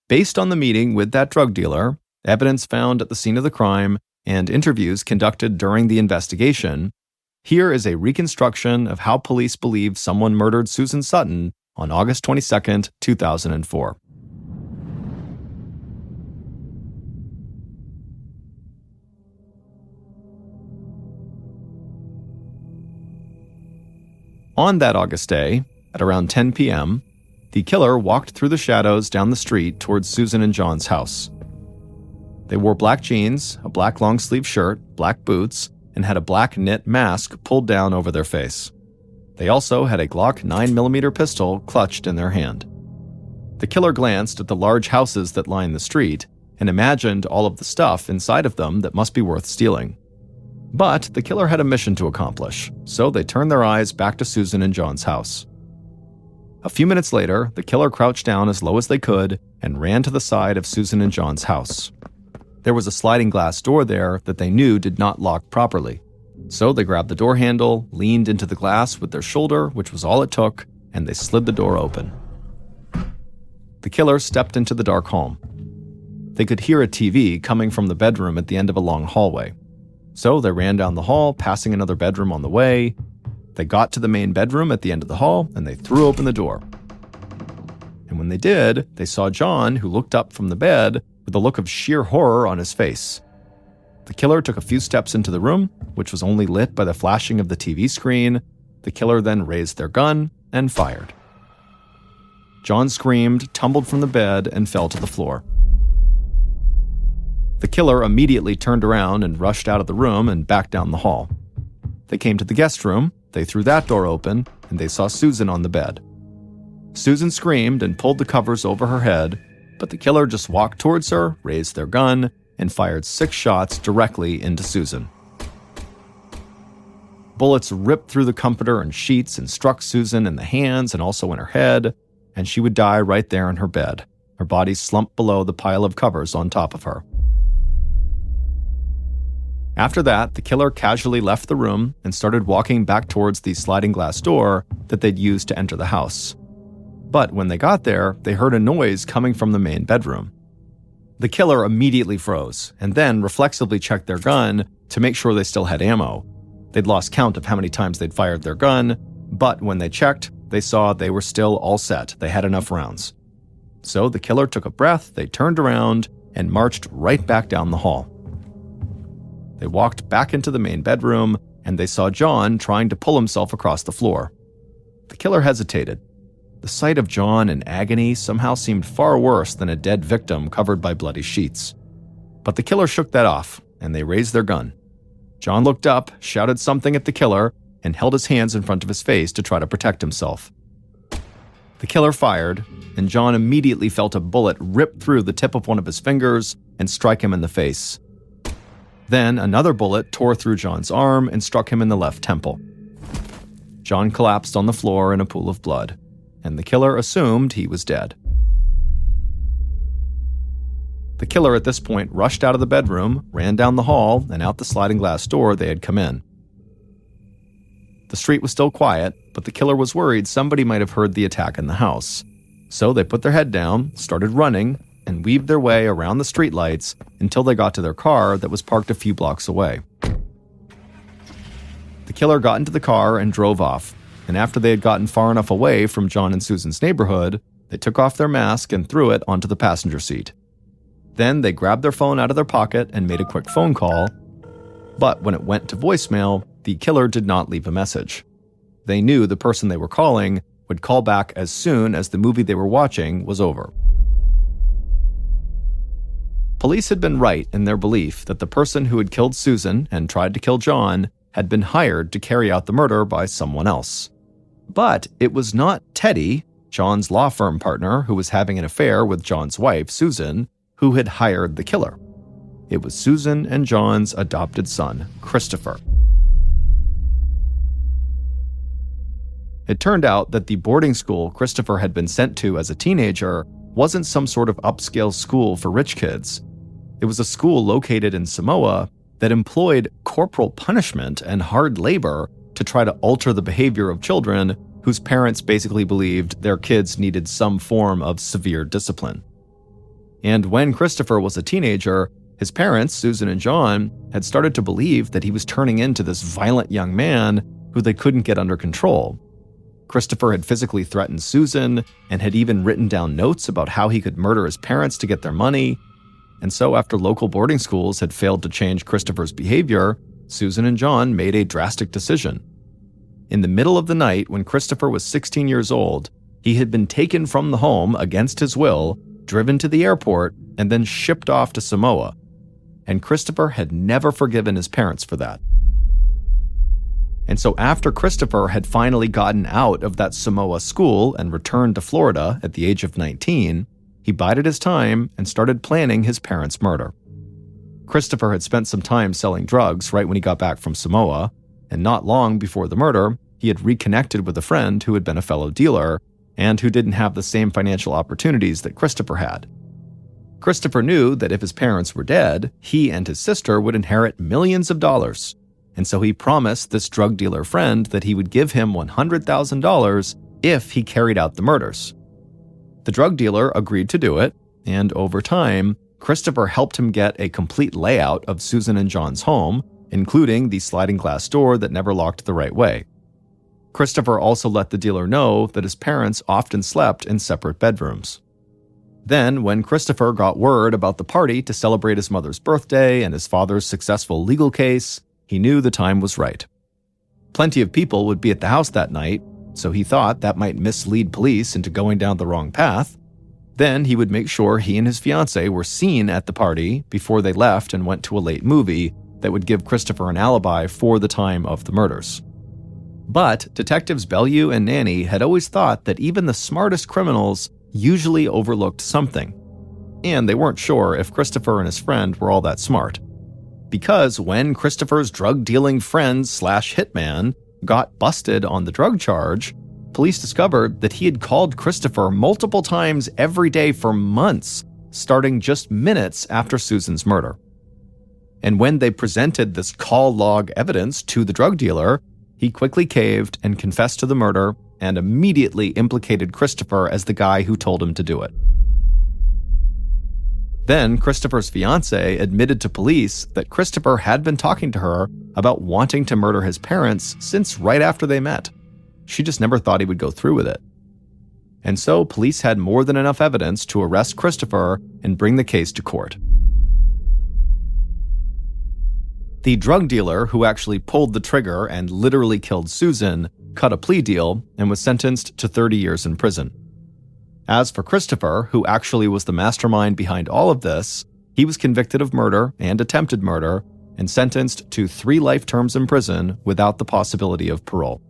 Based on the meeting with that drug dealer, evidence found at the scene of the crime, and interviews conducted during the investigation, here is a reconstruction of how police believe someone murdered Susan Sutton on August 22, 2004. On that August day, at around 10 p.m., the killer walked through the shadows down the street towards Susan and John's house. They wore black jeans, a black long-sleeve shirt, black boots, and had a black knit mask pulled down over their face. They also had a Glock 9mm pistol clutched in their hand. The killer glanced at the large houses that line the street and imagined all of the stuff inside of them that must be worth stealing. But the killer had a mission to accomplish, so they turned their eyes back to Susan and John's house. A few minutes later, the killer crouched down as low as they could and ran to the side of Susan and John's house. There was a sliding glass door there that they knew did not lock properly. So they grabbed the door handle, leaned into the glass with their shoulder, which was all it took, and they slid the door open. The killer stepped into the dark home. They could hear a TV coming from the bedroom at the end of a long hallway. So they ran down the hall, passing another bedroom on the way. They got to the main bedroom at the end of the hall, and they threw open the door. And when they did, they saw John, who looked up from the bed with a look of sheer horror on his face. The killer took a few steps into the room, which was only lit by the flashing of the TV screen. The killer then raised their gun and fired. John screamed, tumbled from the bed, and fell to the floor. The killer immediately turned around and rushed out of the room and back down the hall. They came to the guest room, they threw that door open, and they saw Susan on the bed. Susan screamed and pulled the covers over her head, but the killer just walked towards her, raised their gun, and fired 6 shots directly into Susan. Bullets ripped through the comforter and sheets and struck Susan in the hands and also in her head, and she would die right there in her bed, her body slumped below the pile of covers on top of her. After that, the killer casually left the room and started walking back towards the sliding glass door that they'd used to enter the house. But when they got there, they heard a noise coming from the main bedroom. The killer immediately froze and then reflexively checked their gun to make sure they still had ammo. They'd lost count of how many times they'd fired their gun, but when they checked, they saw they were still all set. They had enough rounds. So the killer took a breath, they turned around, and marched right back down the hall. They walked back into the main bedroom, and they saw John trying to pull himself across the floor. The killer hesitated. The sight of John in agony somehow seemed far worse than a dead victim covered by bloody sheets. But the killer shook that off, and they raised their gun. John looked up, shouted something at the killer, and held his hands in front of his face to try to protect himself. The killer fired, and John immediately felt a bullet rip through the tip of one of his fingers and strike him in the face. Then another bullet tore through John's arm and struck him in the left temple. John collapsed on the floor in a pool of blood, and the killer assumed he was dead. The killer at this point rushed out of the bedroom, ran down the hall, and out the sliding glass door they had come in. The street was still quiet, but the killer was worried somebody might have heard the attack in the house. So they put their head down, started running, and weaved their way around the streetlights until they got to their car that was parked a few blocks away. The killer got into the car and drove off, and after they had gotten far enough away from John and Susan's neighborhood, they took off their mask and threw it onto the passenger seat. Then they grabbed their phone out of their pocket and made a quick phone call, but when it went to voicemail, the killer did not leave a message. They knew the person they were calling would call back as soon as the movie they were watching was over. Police had been right in their belief that the person who had killed Susan and tried to kill John had been hired to carry out the murder by someone else. But it was not Teddy, John's law firm partner who was having an affair with John's wife, Susan, who had hired the killer. It was Susan and John's adopted son, Christopher. It turned out that the boarding school Christopher had been sent to as a teenager wasn't some sort of upscale school for rich kids. It was a school located in Samoa that employed corporal punishment and hard labor to try to alter the behavior of children whose parents basically believed their kids needed some form of severe discipline. And when Christopher was a teenager, his parents, Susan and John, had started to believe that he was turning into this violent young man who they couldn't get under control. Christopher had physically threatened Susan and had even written down notes about how he could murder his parents to get their money. And so after local boarding schools had failed to change Christopher's behavior, Susan and John made a drastic decision. In the middle of the night, when Christopher was 16 years old, he had been taken from the home against his will, driven to the airport, and then shipped off to Samoa. And Christopher had never forgiven his parents for that. And so after Christopher had finally gotten out of that Samoa school and returned to Florida at the age of 19, he bided his time and started planning his parents' murder. Christopher had spent some time selling drugs right when he got back from Samoa, and not long before the murder, he had reconnected with a friend who had been a fellow dealer and who didn't have the same financial opportunities that Christopher had. Christopher knew that if his parents were dead, he and his sister would inherit millions of dollars, and so he promised this drug dealer friend that he would give him $100,000 if he carried out the murders. The drug dealer agreed to do it, and over time, Christopher helped him get a complete layout of Susan and John's home, including the sliding glass door that never locked the right way. Christopher also let the dealer know that his parents often slept in separate bedrooms. Then, when Christopher got word about the party to celebrate his mother's birthday and his father's successful legal case, he knew the time was right. Plenty of people would be at the house that night, so he thought that might mislead police into going down the wrong path. Then he would make sure he and his fiancée were seen at the party before they left and went to a late movie that would give Christopher an alibi for the time of the murders. But Detectives Bellew and Nanny had always thought that even the smartest criminals usually overlooked something, and they weren't sure if Christopher and his friend were all that smart. Because when Christopher's drug-dealing friend/hitman got busted on the drug charge, police discovered that he had called Christopher multiple times every day for months, starting just minutes after Susan's murder. And when they presented this call log evidence to the drug dealer, he quickly caved and confessed to the murder and immediately implicated Christopher as the guy who told him to do it. Then Christopher's fiancée admitted to police that Christopher had been talking to her about wanting to murder his parents since right after they met. She just never thought he would go through with it. And so police had more than enough evidence to arrest Christopher and bring the case to court. The drug dealer who actually pulled the trigger and literally killed Susan cut a plea deal and was sentenced to 30 years in prison. As for Christopher, who actually was the mastermind behind all of this, he was convicted of murder and attempted murder and sentenced to 3 life terms in prison without the possibility of parole.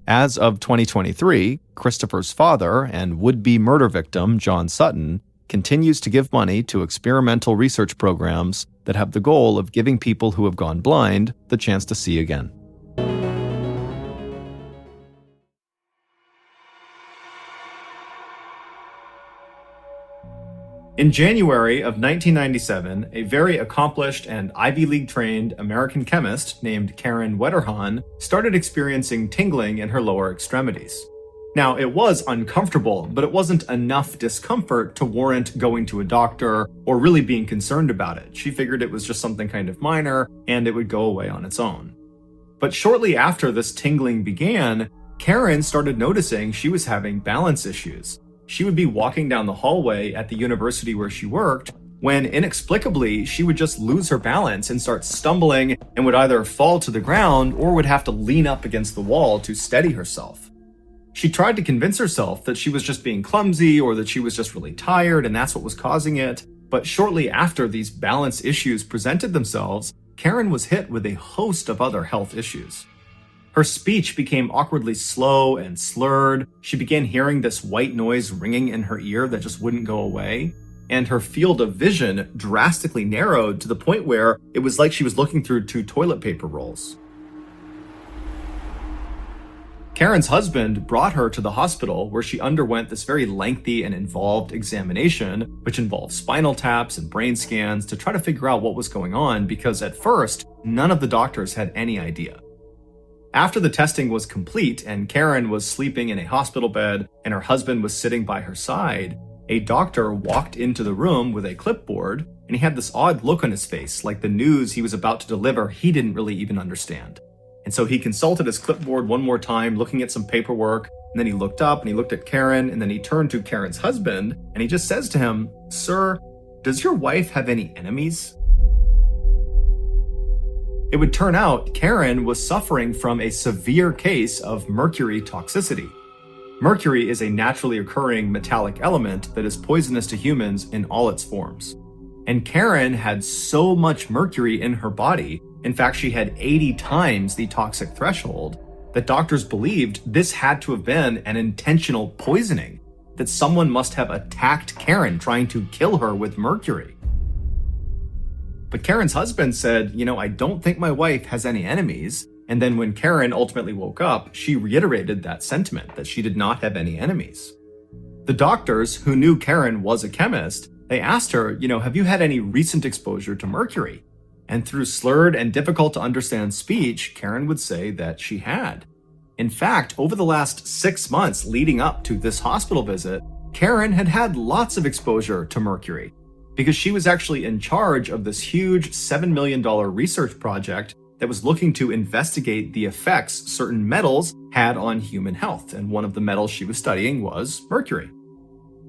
As of 2023, Christopher's father and would-be murder victim, John Sutton, continues to give money to experimental research programs that have the goal of giving people who have gone blind the chance to see again. In January of 1997, a very accomplished and Ivy League-trained American chemist named Karen Wetterhahn started experiencing tingling in her lower extremities. Now, it was uncomfortable, but it wasn't enough discomfort to warrant going to a doctor or really being concerned about it. She figured it was just something kind of minor and it would go away on its own. But shortly after this tingling began, Karen started noticing she was having balance issues. She would be walking down the hallway at the university where she worked when inexplicably she would just lose her balance and start stumbling and would either fall to the ground or would have to lean up against the wall to steady herself. She tried to convince herself that she was just being clumsy or that she was just really tired and that's what was causing it. But shortly after these balance issues presented themselves, Karen was hit with a host of other health issues. Her speech became awkwardly slow and slurred. She began hearing this white noise ringing in her ear that just wouldn't go away. And her field of vision drastically narrowed to the point where it was like she was looking through 2 toilet paper rolls. Karen's husband brought her to the hospital where she underwent this very lengthy and involved examination, which involved spinal taps and brain scans to try to figure out what was going on because at first, none of the doctors had any idea. After the testing was complete and Karen was sleeping in a hospital bed and her husband was sitting by her side, a doctor walked into the room with a clipboard and he had this odd look on his face, like the news he was about to deliver he didn't really even understand. And so he consulted his clipboard one more time, looking at some paperwork, and then he looked up and he looked at Karen, and then he turned to Karen's husband, and he just says to him, "Sir, does your wife have any enemies?" It would turn out Karen was suffering from a severe case of mercury toxicity. Mercury is a naturally occurring metallic element that is poisonous to humans in all its forms. And Karen had so much mercury in her body, in fact, she had 80 times the toxic threshold, that doctors believed this had to have been an intentional poisoning, that someone must have attacked Karen trying to kill her with mercury. But Karen's husband said, I don't think my wife has any enemies. And then when Karen ultimately woke up, she reiterated that sentiment, that she did not have any enemies. The doctors, who knew Karen was a chemist, they asked her, have you had any recent exposure to mercury? And through slurred and difficult to understand speech, Karen would say that she had. In fact, over the last 6 months leading up to this hospital visit, Karen had had lots of exposure to mercury because she was actually in charge of this huge $7 million research project that was looking to investigate the effects certain metals had on human health. And one of the metals she was studying was mercury.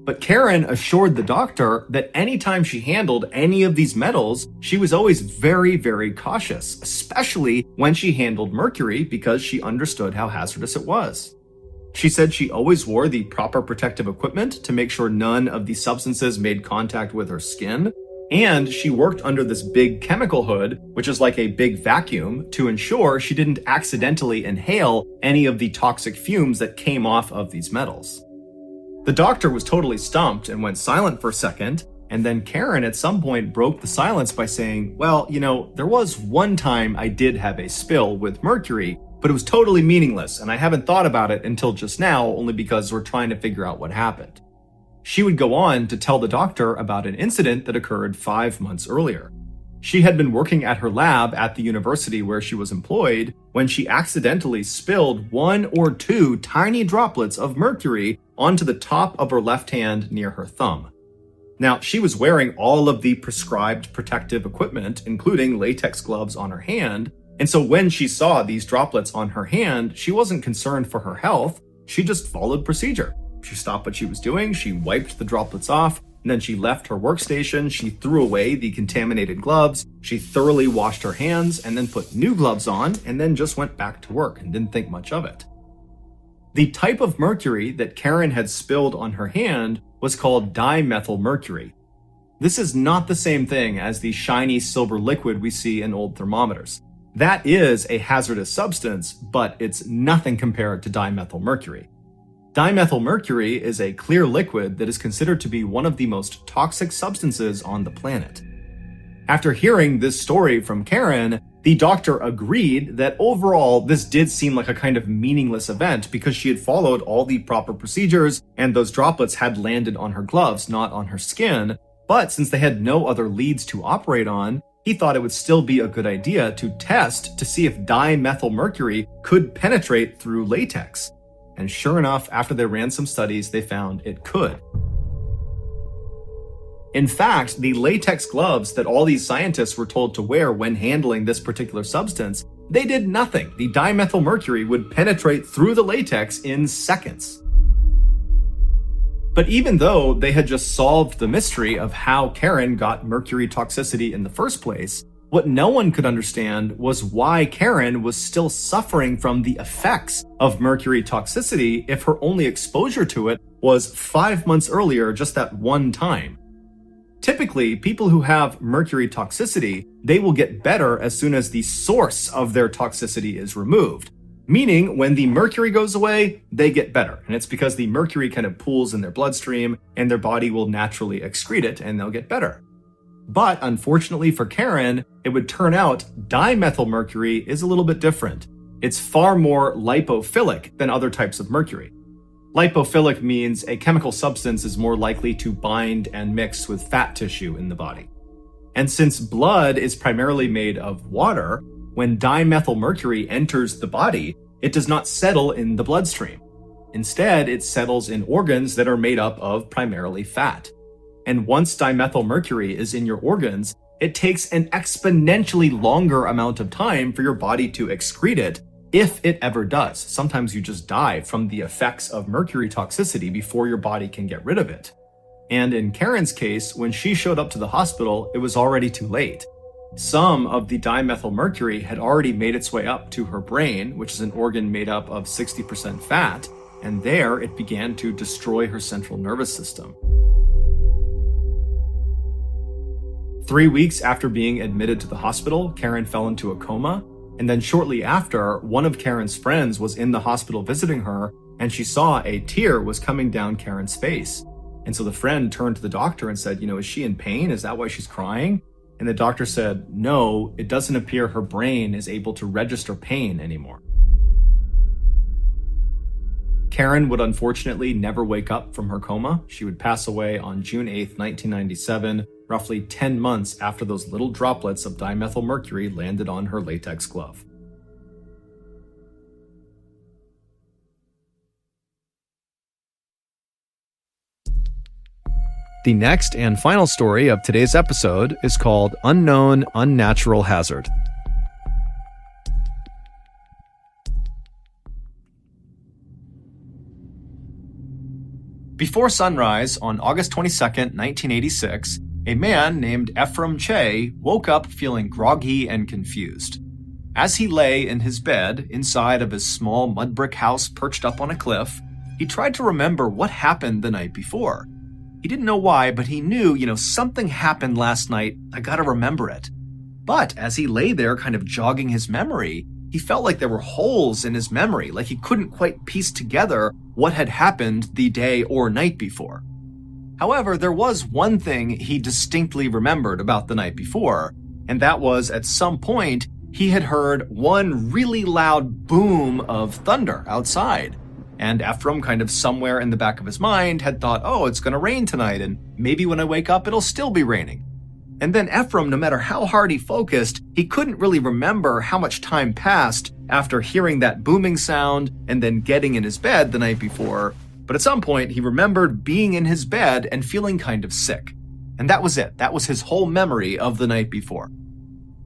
But Karen assured the doctor that anytime she handled any of these metals, she was always very, very cautious, especially when she handled mercury because she understood how hazardous it was. She said she always wore the proper protective equipment to make sure none of the substances made contact with her skin. And she worked under this big chemical hood, which is like a big vacuum, to ensure she didn't accidentally inhale any of the toxic fumes that came off of these metals. The doctor was totally stumped and went silent for a second, and then Karen at some point broke the silence by saying, well, there was one time I did have a spill with mercury, but it was totally meaningless, and I haven't thought about it until just now, only because we're trying to figure out what happened. She would go on to tell the doctor about an incident that occurred 5 months earlier. She had been working at her lab at the university where she was employed when she accidentally spilled 1 or 2 tiny droplets of mercury onto the top of her left hand near her thumb. Now, she was wearing all of the prescribed protective equipment, including latex gloves on her hand, and so when she saw these droplets on her hand, she wasn't concerned for her health, she just followed procedure. She stopped what she was doing, she wiped the droplets off, and then she left her workstation, she threw away the contaminated gloves, she thoroughly washed her hands, and then put new gloves on, and then just went back to work and didn't think much of it. The type of mercury that Karen had spilled on her hand was called dimethylmercury. This is not the same thing as the shiny silver liquid we see in old thermometers. That is a hazardous substance, but it's nothing compared to dimethylmercury. Dimethylmercury is a clear liquid that is considered to be one of the most toxic substances on the planet. After hearing this story from Karen, the doctor agreed that overall this did seem like a kind of meaningless event because she had followed all the proper procedures and those droplets had landed on her gloves, not on her skin. But since they had no other leads to operate on, he thought it would still be a good idea to test to see if dimethylmercury could penetrate through latex. And sure enough, after they ran some studies, they found it could. In fact, the latex gloves that all these scientists were told to wear when handling this particular substance, they did nothing. The dimethylmercury would penetrate through the latex in seconds. But even though they had just solved the mystery of how Karen got mercury toxicity in the first place, what no one could understand was why Karen was still suffering from the effects of mercury toxicity if her only exposure to it was 5 months earlier, just that one time. Typically, people who have mercury toxicity, they will get better as soon as the source of their toxicity is removed. Meaning, when the mercury goes away, they get better. And it's because the mercury kind of pools in their bloodstream and their body will naturally excrete it and they'll get better. But unfortunately for Karen, it would turn out dimethylmercury is a little bit different. It's far more lipophilic than other types of mercury. Lipophilic means a chemical substance is more likely to bind and mix with fat tissue in the body. And since blood is primarily made of water, when dimethylmercury enters the body, it does not settle in the bloodstream. Instead, it settles in organs that are made up of primarily fat. And once dimethylmercury is in your organs, it takes an exponentially longer amount of time for your body to excrete it, if it ever does. Sometimes you just die from the effects of mercury toxicity before your body can get rid of it. And in Karen's case, when she showed up to the hospital, it was already too late. Some of the dimethylmercury had already made its way up to her brain, which is an organ made up of 60% fat, and there it began to destroy her central nervous system. 3 weeks after being admitted to the hospital, Karen fell into a coma, and then shortly after, one of Karen's friends was in the hospital visiting her, and she saw a tear was coming down Karen's face. And so the friend turned to the doctor and said, is she in pain? Is that why she's crying? And the doctor said, no, it doesn't appear her brain is able to register pain anymore. Karen would unfortunately never wake up from her coma. She would pass away on June 8th, 1997, roughly 10 months after those little droplets of dimethylmercury landed on her latex glove. The next and final story of today's episode is called Unknown Unnatural Hazard. Before sunrise on August 22nd, 1986, a man named Ephraim Che woke up feeling groggy and confused. As he lay in his bed inside of his small mud brick house perched up on a cliff, he tried to remember what happened the night before. He didn't know why, but he knew, something happened last night. I gotta remember it. But as he lay there kind of jogging his memory, he felt like there were holes in his memory, like he couldn't quite piece together what had happened the day or night before. However, there was one thing he distinctly remembered about the night before, and that was at some point he had heard one really loud boom of thunder outside. And Ephraim, kind of somewhere in the back of his mind, had thought, oh, it's going to rain tonight, and maybe when I wake up, it'll still be raining. And then Ephraim, no matter how hard he focused, he couldn't really remember how much time passed after hearing that booming sound and then getting in his bed the night before. But at some point, he remembered being in his bed and feeling kind of sick. And that was it. That was his whole memory of the night before.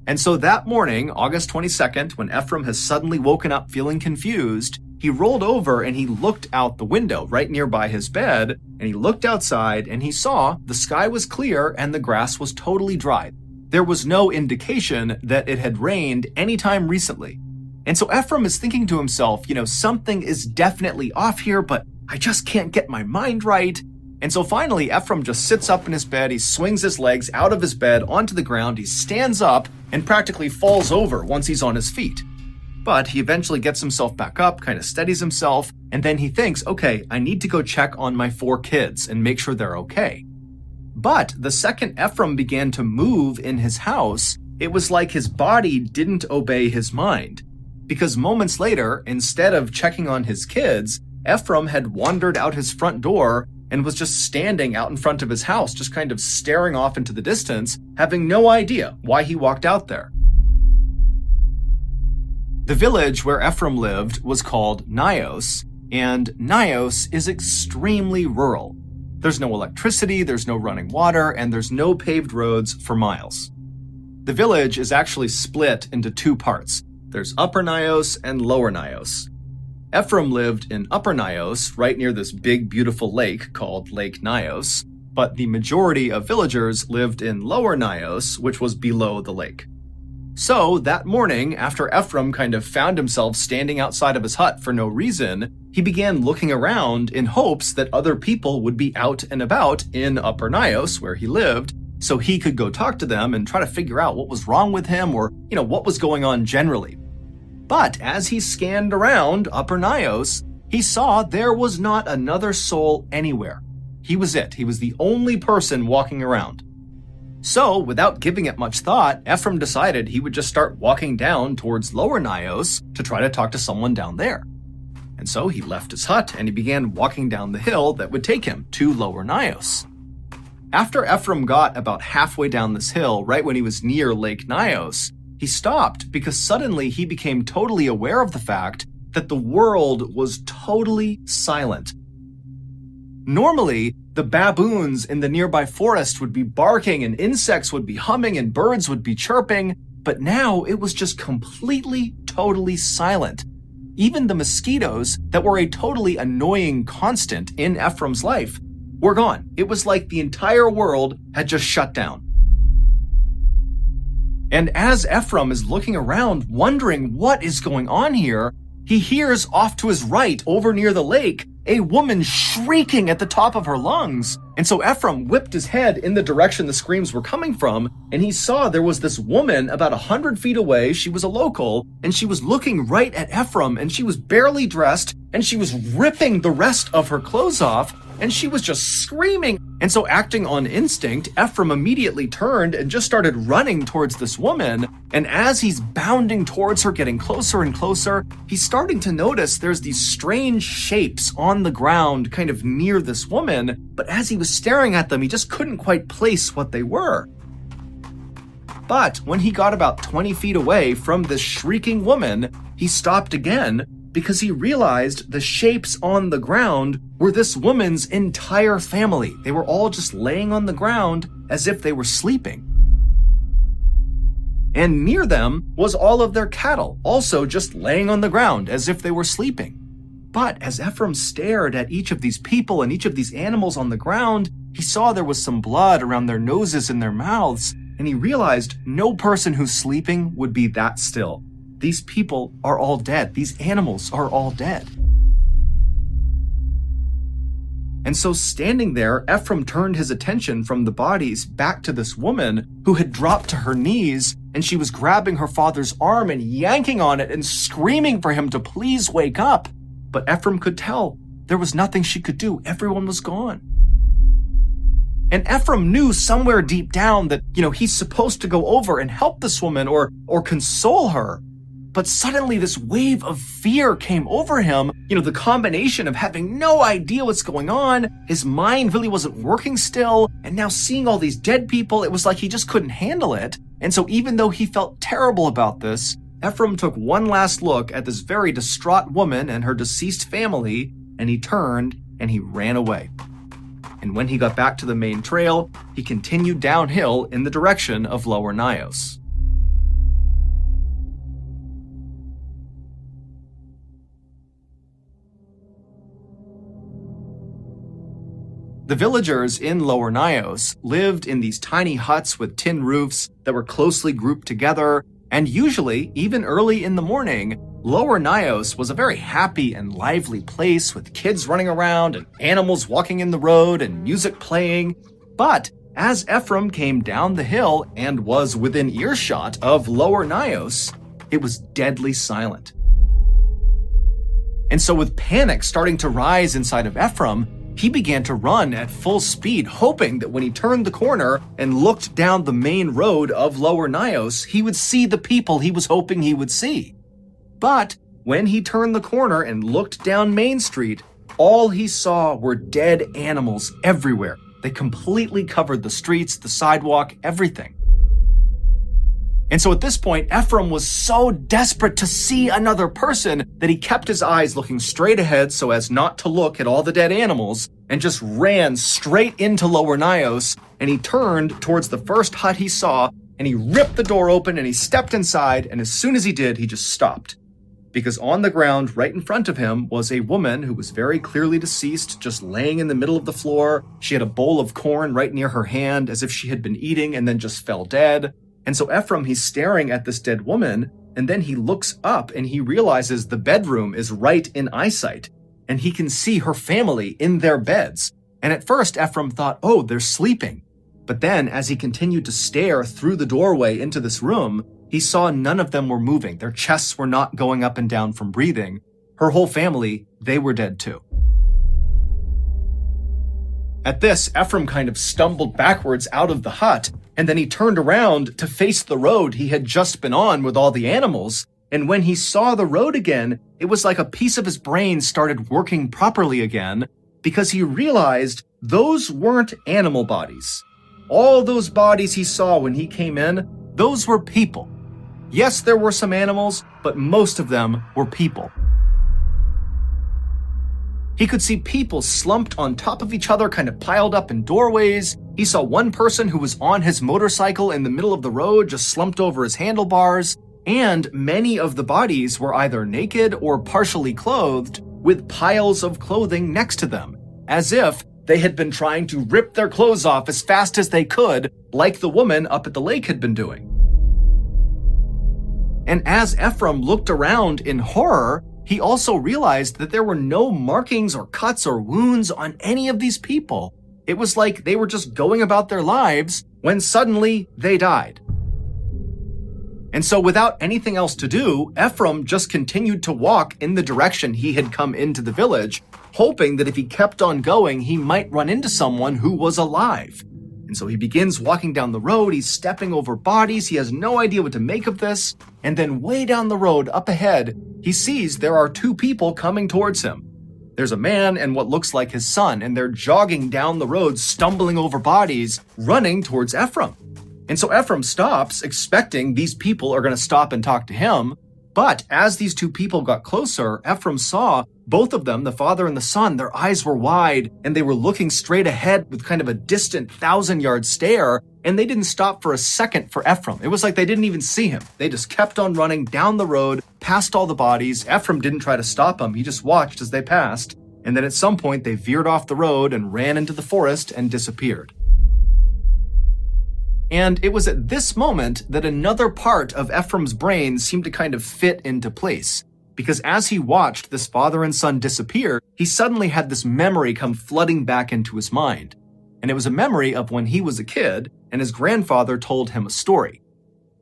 And so that morning, August 22nd, when Ephraim has suddenly woken up feeling confused, he rolled over and he looked out the window right nearby his bed, and he looked outside and he saw the sky was clear and the grass was totally dry. There was no indication that it had rained anytime recently. And so Ephraim is thinking to himself, something is definitely off here, but I just can't get my mind right. And so finally, Ephraim just sits up in his bed, he swings his legs out of his bed onto the ground, he stands up and practically falls over once he's on his feet. But he eventually gets himself back up, kind of steadies himself, and then he thinks, okay, I need to go check on my 4 kids and make sure they're okay. But the second Ephraim began to move in his house, it was like his body didn't obey his mind. Because moments later, instead of checking on his kids, Ephraim had wandered out his front door and was just standing out in front of his house, just kind of staring off into the distance, having no idea why he walked out there. The village where Ephraim lived was called Nios, and Nios is extremely rural. There's no electricity, there's no running water, and there's no paved roads for miles. The village is actually split into 2 parts. There's Upper Nios and Lower Nios. Ephraim lived in Upper Nios, right near this big, beautiful lake called Lake Nios, but the majority of villagers lived in Lower Nios, which was below the lake. So that morning, after Ephraim kind of found himself standing outside of his hut for no reason, he began looking around in hopes that other people would be out and about in Upper Nios, where he lived, so he could go talk to them and try to figure out what was wrong with him or, what was going on generally. But as he scanned around Upper Nios, he saw there was not another soul anywhere. He was it. He was the only person walking around. So, without giving it much thought, Ephraim decided he would just start walking down towards Lower Nios to try to talk to someone down there. And so he left his hut and he began walking down the hill that would take him to Lower Nios. After Ephraim got about halfway down this hill, right when he was near Lake Nios, he stopped because suddenly he became totally aware of the fact that the world was totally silent. Normally, the baboons in the nearby forest would be barking and insects would be humming and birds would be chirping, but now it was just completely, totally silent. Even the mosquitoes that were a totally annoying constant in Ephraim's life were gone. It was like the entire world had just shut down. And as Ephraim is looking around, wondering what is going on here, he hears off to his right, over near the lake, a woman shrieking at the top of her lungs. And so Ephraim whipped his head in the direction the screams were coming from, and he saw there was this woman about 100 feet away. She was a local, and she was looking right at Ephraim, and she was barely dressed, and she was ripping the rest of her clothes off, and she was just screaming. And so, acting on instinct, Ephraim immediately turned and just started running towards this woman. And as he's bounding towards her, getting closer and closer, he's starting to notice there's these strange shapes on the ground kind of near this woman. But as he was staring at them, he just couldn't quite place what they were. But when he got about 20 feet away from this shrieking woman, he stopped again, because he realized the shapes on the ground were this woman's entire family. They were all just laying on the ground as if they were sleeping. And near them was all of their cattle, also just laying on the ground as if they were sleeping. But as Ephraim stared at each of these people and each of these animals on the ground, he saw there was some blood around their noses and their mouths, and he realized no person who's sleeping would be that still. These people are all dead. These animals are all dead. And so standing there, Ephraim turned his attention from the bodies back to this woman who had dropped to her knees, and she was grabbing her father's arm and yanking on it and screaming for him to please wake up. But Ephraim could tell there was nothing she could do. Everyone was gone. And Ephraim knew somewhere deep down that, he's supposed to go over and help this woman or console her. But suddenly this wave of fear came over him, the combination of having no idea what's going on, his mind really wasn't working still, and now seeing all these dead people, it was like he just couldn't handle it. And so even though he felt terrible about this, Ephraim took one last look at this very distraught woman and her deceased family, and he turned and he ran away. And when he got back to the main trail, he continued downhill in the direction of Lower Nios. The villagers in Lower Nios lived in these tiny huts with tin roofs that were closely grouped together, and usually, even early in the morning, Lower Nios was a very happy and lively place with kids running around and animals walking in the road and music playing. But as Ephraim came down the hill and was within earshot of Lower Nios, it was deadly silent. And so with panic starting to rise inside of Ephraim, he began to run at full speed, hoping that when he turned the corner and looked down the main road of Lower Nios, he would see the people he was hoping he would see. But when he turned the corner and looked down Main Street, all he saw were dead animals everywhere. They completely covered the streets, the sidewalk, everything. And so at this point, Ephraim was so desperate to see another person that he kept his eyes looking straight ahead so as not to look at all the dead animals, and just ran straight into Lower Nios, and he turned towards the first hut he saw, and he ripped the door open and he stepped inside, and as soon as he did, he just stopped. Because on the ground right in front of him was a woman who was very clearly deceased, just laying in the middle of the floor. She had a bowl of corn right near her hand as if she had been eating and then just fell dead. And so Ephraim, he's staring at this dead woman, and then he looks up and he realizes the bedroom is right in eyesight, and he can see her family in their beds. And at first, Ephraim thought, oh, they're sleeping. But then, as he continued to stare through the doorway into this room, he saw none of them were moving. Their chests were not going up and down from breathing. Her whole family, they were dead too. At this, Ephraim kind of stumbled backwards out of the hut, and then he turned around to face the road he had just been on with all the animals. And when he saw the road again, it was like a piece of his brain started working properly again, because he realized those weren't animal bodies. All those bodies he saw when he came in, those were people. Yes, there were some animals, but most of them were people. He could see people slumped on top of each other, kind of piled up in doorways. He saw one person who was on his motorcycle in the middle of the road, just slumped over his handlebars. And many of the bodies were either naked or partially clothed, with piles of clothing next to them, as if they had been trying to rip their clothes off as fast as they could, like the woman up at the lake had been doing. And as Ephraim looked around in horror, he also realized that there were no markings or cuts or wounds on any of these people. It was like they were just going about their lives when suddenly they died. And so without anything else to do, Ephraim just continued to walk in the direction he had come into the village, hoping that if he kept on going, he might run into someone who was alive. And so he begins walking down the road, he's stepping over bodies, he has no idea what to make of this, and then way down the road, up ahead, he sees there are two people coming towards him. There's a man and what looks like his son, and they're jogging down the road, stumbling over bodies, running towards Ephraim. And so Ephraim stops, expecting these people are going to stop and talk to him. But as these two people got closer, Ephraim saw both of them, the father and the son, their eyes were wide, and they were looking straight ahead with kind of a distant 1,000-yard stare, and they didn't stop for a second for Ephraim. It was like they didn't even see him. They just kept on running down the road, past all the bodies. Ephraim didn't try to stop them. He just watched as they passed. And then at some point, they veered off the road and ran into the forest and disappeared. And it was at this moment that another part of Ephraim's brain seemed to kind of fit into place. Because as he watched this father and son disappear, he suddenly had this memory come flooding back into his mind. And it was a memory of when he was a kid and his grandfather told him a story.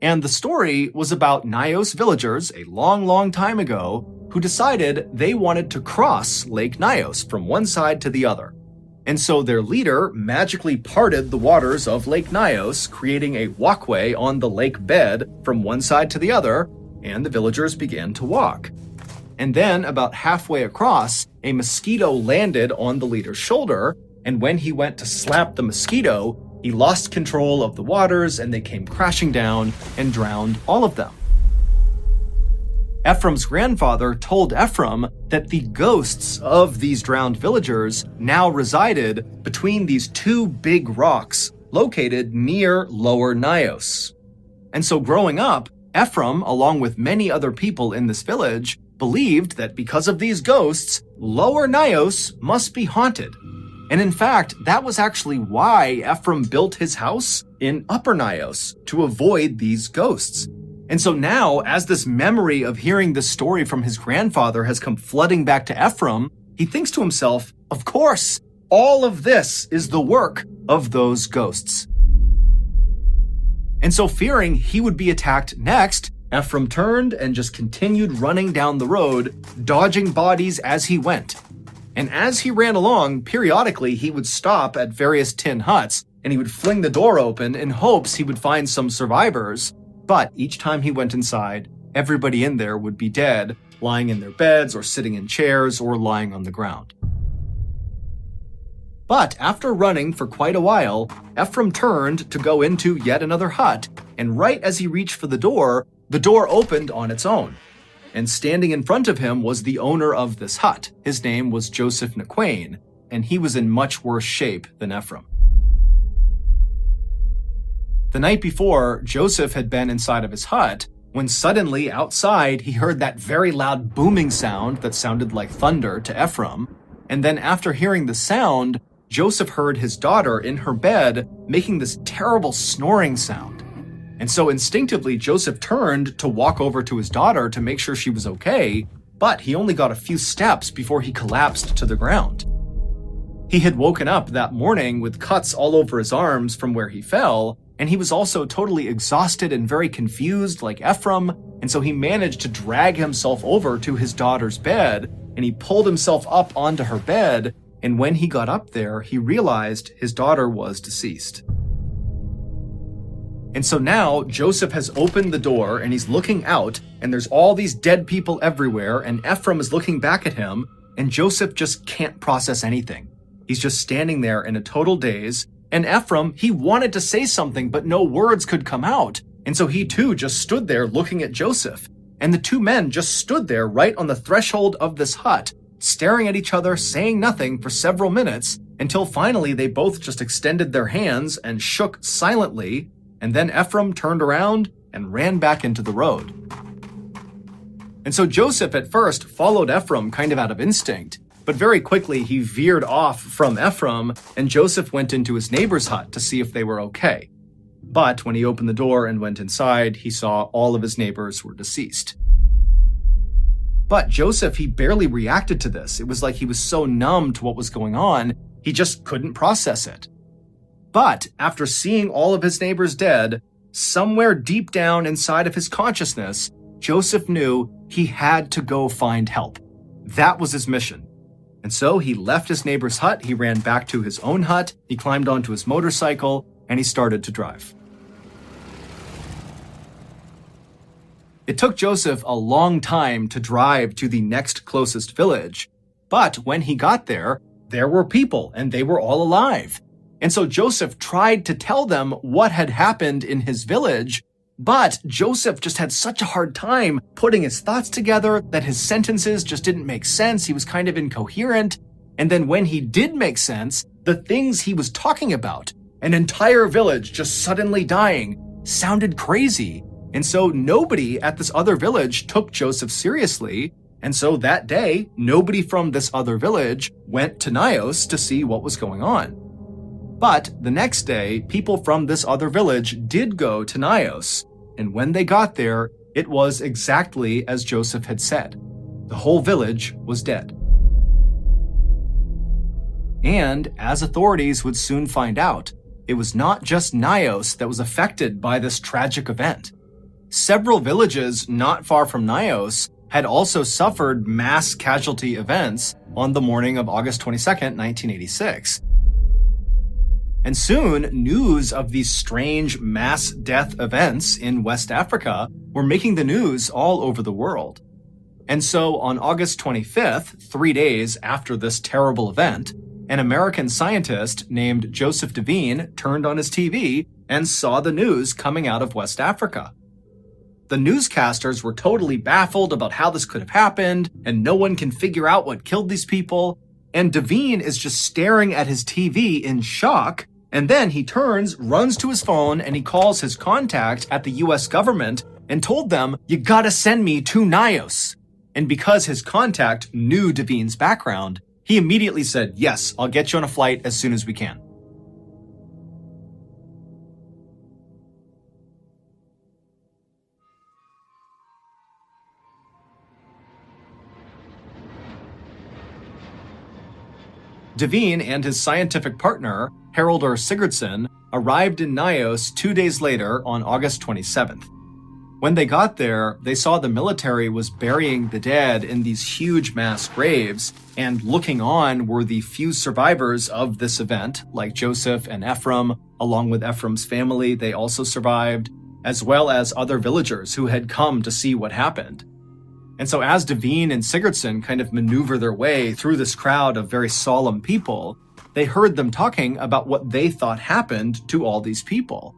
And the story was about Nios villagers a long, long time ago who decided they wanted to cross Lake Nios from one side to the other. And so their leader magically parted the waters of Lake Nios, creating a walkway on the lake bed from one side to the other, and the villagers began to walk. And then, about halfway across, a mosquito landed on the leader's shoulder, and when he went to slap the mosquito, he lost control of the waters and they came crashing down and drowned all of them. Ephraim's grandfather told Ephraim that the ghosts of these drowned villagers now resided between these two big rocks located near Lower Nios. And so growing up, Ephraim, along with many other people in this village, believed that because of these ghosts, Lower Nios must be haunted. And in fact, that was actually why Ephraim built his house in Upper Nios, to avoid these ghosts. And so now, as this memory of hearing this story from his grandfather has come flooding back to Ephraim, he thinks to himself, of course, all of this is the work of those ghosts. And so fearing he would be attacked next, Ephraim turned and just continued running down the road, dodging bodies as he went. And as he ran along, periodically he would stop at various tin huts, and he would fling the door open in hopes he would find some survivors. But each time he went inside, everybody in there would be dead, lying in their beds or sitting in chairs or lying on the ground. But after running for quite a while, Ephraim turned to go into yet another hut, and right as he reached for the door opened on its own. And standing in front of him was the owner of this hut. His name was Joseph Naquain, and he was in much worse shape than Ephraim. The night before, Joseph had been inside of his hut when suddenly outside he heard that very loud booming sound that sounded like thunder to Ephraim. And then after hearing the sound, Joseph heard his daughter in her bed making this terrible snoring sound. And so instinctively, Joseph turned to walk over to his daughter to make sure she was okay, but he only got a few steps before he collapsed to the ground. He had woken up that morning with cuts all over his arms from where he fell, and he was also totally exhausted and very confused like Ephraim, and so he managed to drag himself over to his daughter's bed, and he pulled himself up onto her bed, and when he got up there, he realized his daughter was deceased. And so now Joseph has opened the door and he's looking out, and there's all these dead people everywhere, and Ephraim is looking back at him, and Joseph just can't process anything. He's just standing there in a total daze, and Ephraim, he wanted to say something, but no words could come out. And so he too just stood there looking at Joseph. And the two men just stood there right on the threshold of this hut, staring at each other, saying nothing for several minutes, until finally they both just extended their hands and shook silently. And then Ephraim turned around and ran back into the road. And so Joseph at first followed Ephraim kind of out of instinct, but very quickly he veered off from Ephraim, and Joseph went into his neighbor's hut to see if they were okay. But when he opened the door and went inside, he saw all of his neighbors were deceased. But Joseph, he barely reacted to this. It was like he was so numb to what was going on, he just couldn't process it. But after seeing all of his neighbors dead, somewhere deep down inside of his consciousness, Joseph knew he had to go find help. That was his mission. And so he left his neighbor's hut, he ran back to his own hut, he climbed onto his motorcycle, and he started to drive. It took Joseph a long time to drive to the next closest village, but when he got there, there were people and they were all alive. And so Joseph tried to tell them what had happened in his village, but Joseph just had such a hard time putting his thoughts together that his sentences just didn't make sense. He was kind of incoherent. And then when he did make sense, the things he was talking about, an entire village just suddenly dying, sounded crazy. And so nobody at this other village took Joseph seriously. And so that day, nobody from this other village went to Nios to see what was going on. But the next day, people from this other village did go to Nios. And when they got there, it was exactly as Joseph had said. The whole village was dead. And as authorities would soon find out, it was not just Nios that was affected by this tragic event. Several villages not far from Nios had also suffered mass casualty events on the morning of August 22nd, 1986. And soon, news of these strange mass death events in West Africa were making the news all over the world. And so on August 25th, 3 days after this terrible event, an American scientist named Joseph Devine turned on his TV and saw the news coming out of West Africa. The newscasters were totally baffled about how this could have happened, and no one can figure out what killed these people. And Devine is just staring at his TV in shock, and then he turns, runs to his phone, and he calls his contact at the US government and told them, "You gotta send me to Nios." And because his contact knew Devine's background, he immediately said, "Yes, I'll get you on a flight as soon as we can." Devine and his scientific partner, Haraldur Sigurdsson, arrived in Nios 2 days later on August 27th. When they got there, they saw the military was burying the dead in these huge mass graves, and looking on were the few survivors of this event, like Joseph and Ephraim. Along with Ephraim's family, they also survived, as well as other villagers who had come to see what happened. And so as Devine and Sigurdsson kind of maneuver their way through this crowd of very solemn people, they heard them talking about what they thought happened to all these people.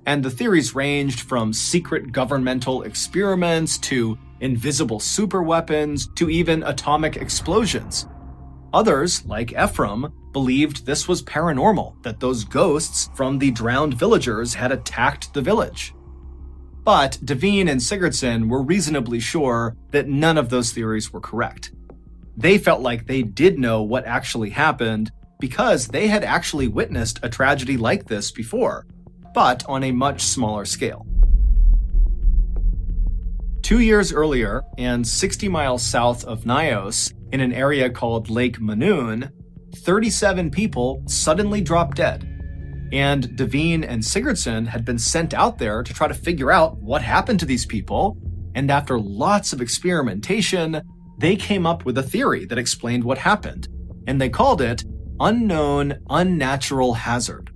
And the theories ranged from secret governmental experiments to invisible superweapons to even atomic explosions. Others, like Ephraim, believed this was paranormal, that those ghosts from the drowned villagers had attacked the village. But Devine and Sigurdsson were reasonably sure that none of those theories were correct. They felt like they did know what actually happened because they had actually witnessed a tragedy like this before, but on a much smaller scale. 2 years earlier, and 60 miles south of Nios, in an area called Lake Manoon, 37 people suddenly dropped dead. And Devine and Sigurdsson had been sent out there to try to figure out what happened to these people, and after lots of experimentation, they came up with a theory that explained what happened, and they called it unknown unnatural hazard.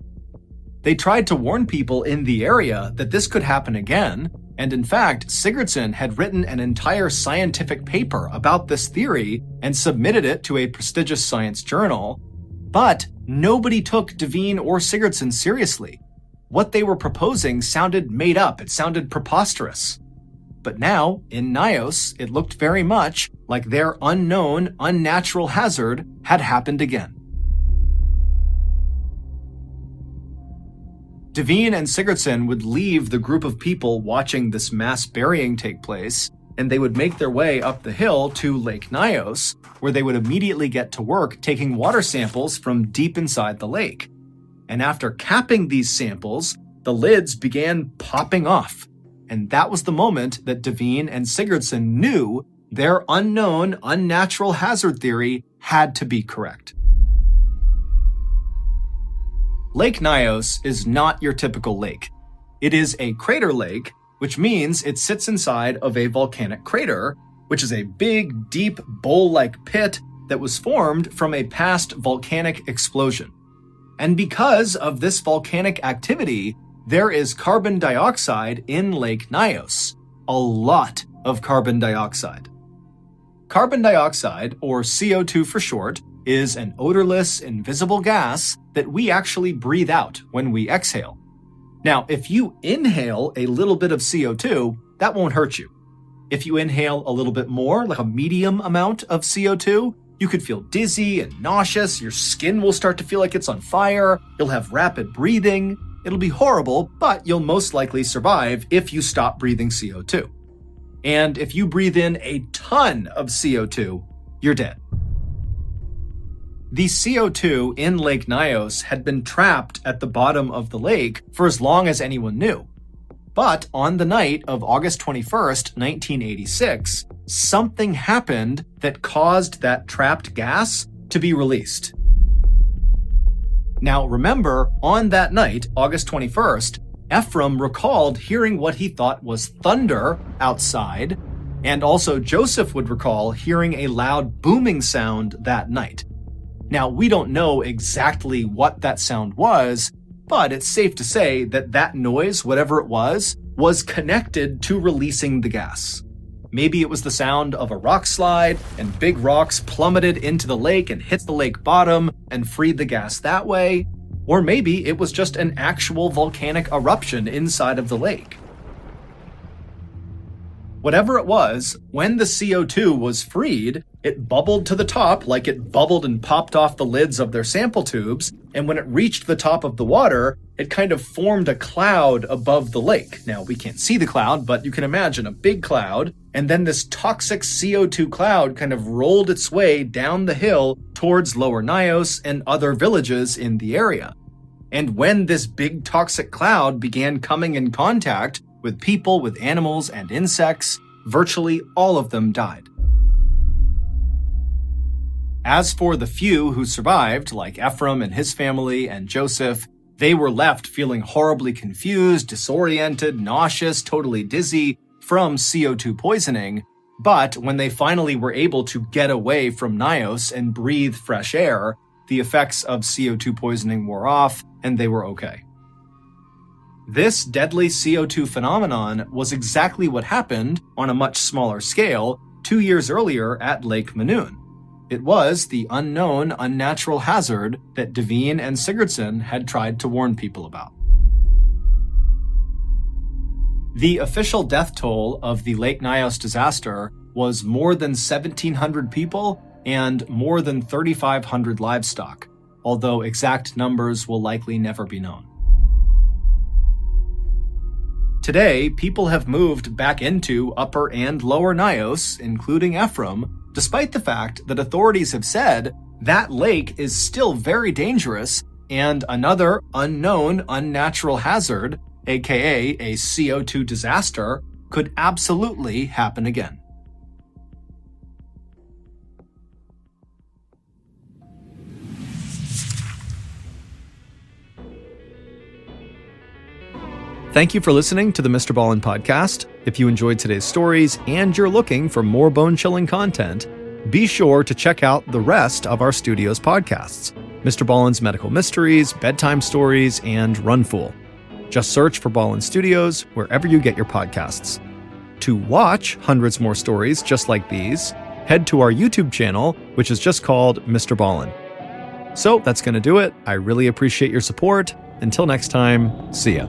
They tried to warn people in the area that this could happen again, and in fact, Sigurdsson had written an entire scientific paper about this theory and submitted it to a prestigious science journal, but nobody took Devine or Sigurdsson seriously. What they were proposing sounded made up, it sounded preposterous. But now, in Nios, it looked very much like their unknown, unnatural hazard had happened again. Devine and Sigurdsson would leave the group of people watching this mass burying take place, and they would make their way up the hill to Lake Nios, where they would immediately get to work taking water samples from deep inside the lake. And after capping these samples, the lids began popping off. And that was the moment that Devine and Sigurdsson knew their unknown, unnatural hazard theory had to be correct. Lake Nyos is not your typical lake. It is a crater lake, which means it sits inside of a volcanic crater, which is a big, deep, bowl-like pit that was formed from a past volcanic explosion. And because of this volcanic activity, there is carbon dioxide in Lake Nyos. A lot of carbon dioxide. Carbon dioxide, or CO2 for short, is an odorless, invisible gas that we actually breathe out when we exhale. Now, if you inhale a little bit of CO2, that won't hurt you. If you inhale a little bit more, like a medium amount of CO2, you could feel dizzy and nauseous, your skin will start to feel like it's on fire, you'll have rapid breathing. It'll be horrible, but you'll most likely survive if you stop breathing CO2. And if you breathe in a ton of CO2, you're dead. The CO2 in Lake Nyos had been trapped at the bottom of the lake for as long as anyone knew. But on the night of August 21st, 1986, something happened that caused that trapped gas to be released. Now remember, on that night, August 21st, Ephraim recalled hearing what he thought was thunder outside, and also Joseph would recall hearing a loud booming sound that night. Now, we don't know exactly what that sound was, but it's safe to say that that noise, whatever it was connected to releasing the gas. Maybe it was the sound of a rock slide and big rocks plummeted into the lake and hit the lake bottom and freed the gas that way. Or maybe it was just an actual volcanic eruption inside of the lake. Whatever it was, when the CO2 was freed, it bubbled to the top like it bubbled and popped off the lids of their sample tubes, and when it reached the top of the water, it kind of formed a cloud above the lake. Now, we can't see the cloud, but you can imagine a big cloud, and then this toxic CO2 cloud kind of rolled its way down the hill towards Lower Nyos and other villages in the area. And when this big toxic cloud began coming in contact with people, with animals, and insects, virtually all of them died. As for the few who survived, like Ephraim and his family and Joseph, they were left feeling horribly confused, disoriented, nauseous, totally dizzy from CO2 poisoning. But when they finally were able to get away from Nyos and breathe fresh air, the effects of CO2 poisoning wore off and they were okay. This deadly CO2 phenomenon was exactly what happened on a much smaller scale 2 years earlier at Lake Manoon. It was the unknown, unnatural hazard that Devine and Sigurdsson had tried to warn people about. The official death toll of the Lake Nyos disaster was more than 1,700 people and more than 3,500 livestock, although exact numbers will likely never be known. Today, people have moved back into Upper and Lower Nyos, including Ephraim, despite the fact that authorities have said that lake is still very dangerous and another unknown unnatural hazard, aka a CO2 disaster, could absolutely happen again. Thank you for listening to the MrBallen podcast. If you enjoyed today's stories and you're looking for more bone-chilling content, be sure to check out the rest of our studio's podcasts, MrBallen's Medical Mysteries, Bedtime Stories, and Runfool. Just search for Ballen Studios wherever you get your podcasts. To watch hundreds more stories just like these, head to our YouTube channel, which is just called MrBallen. So that's going to do it. I really appreciate your support. Until next time, see ya.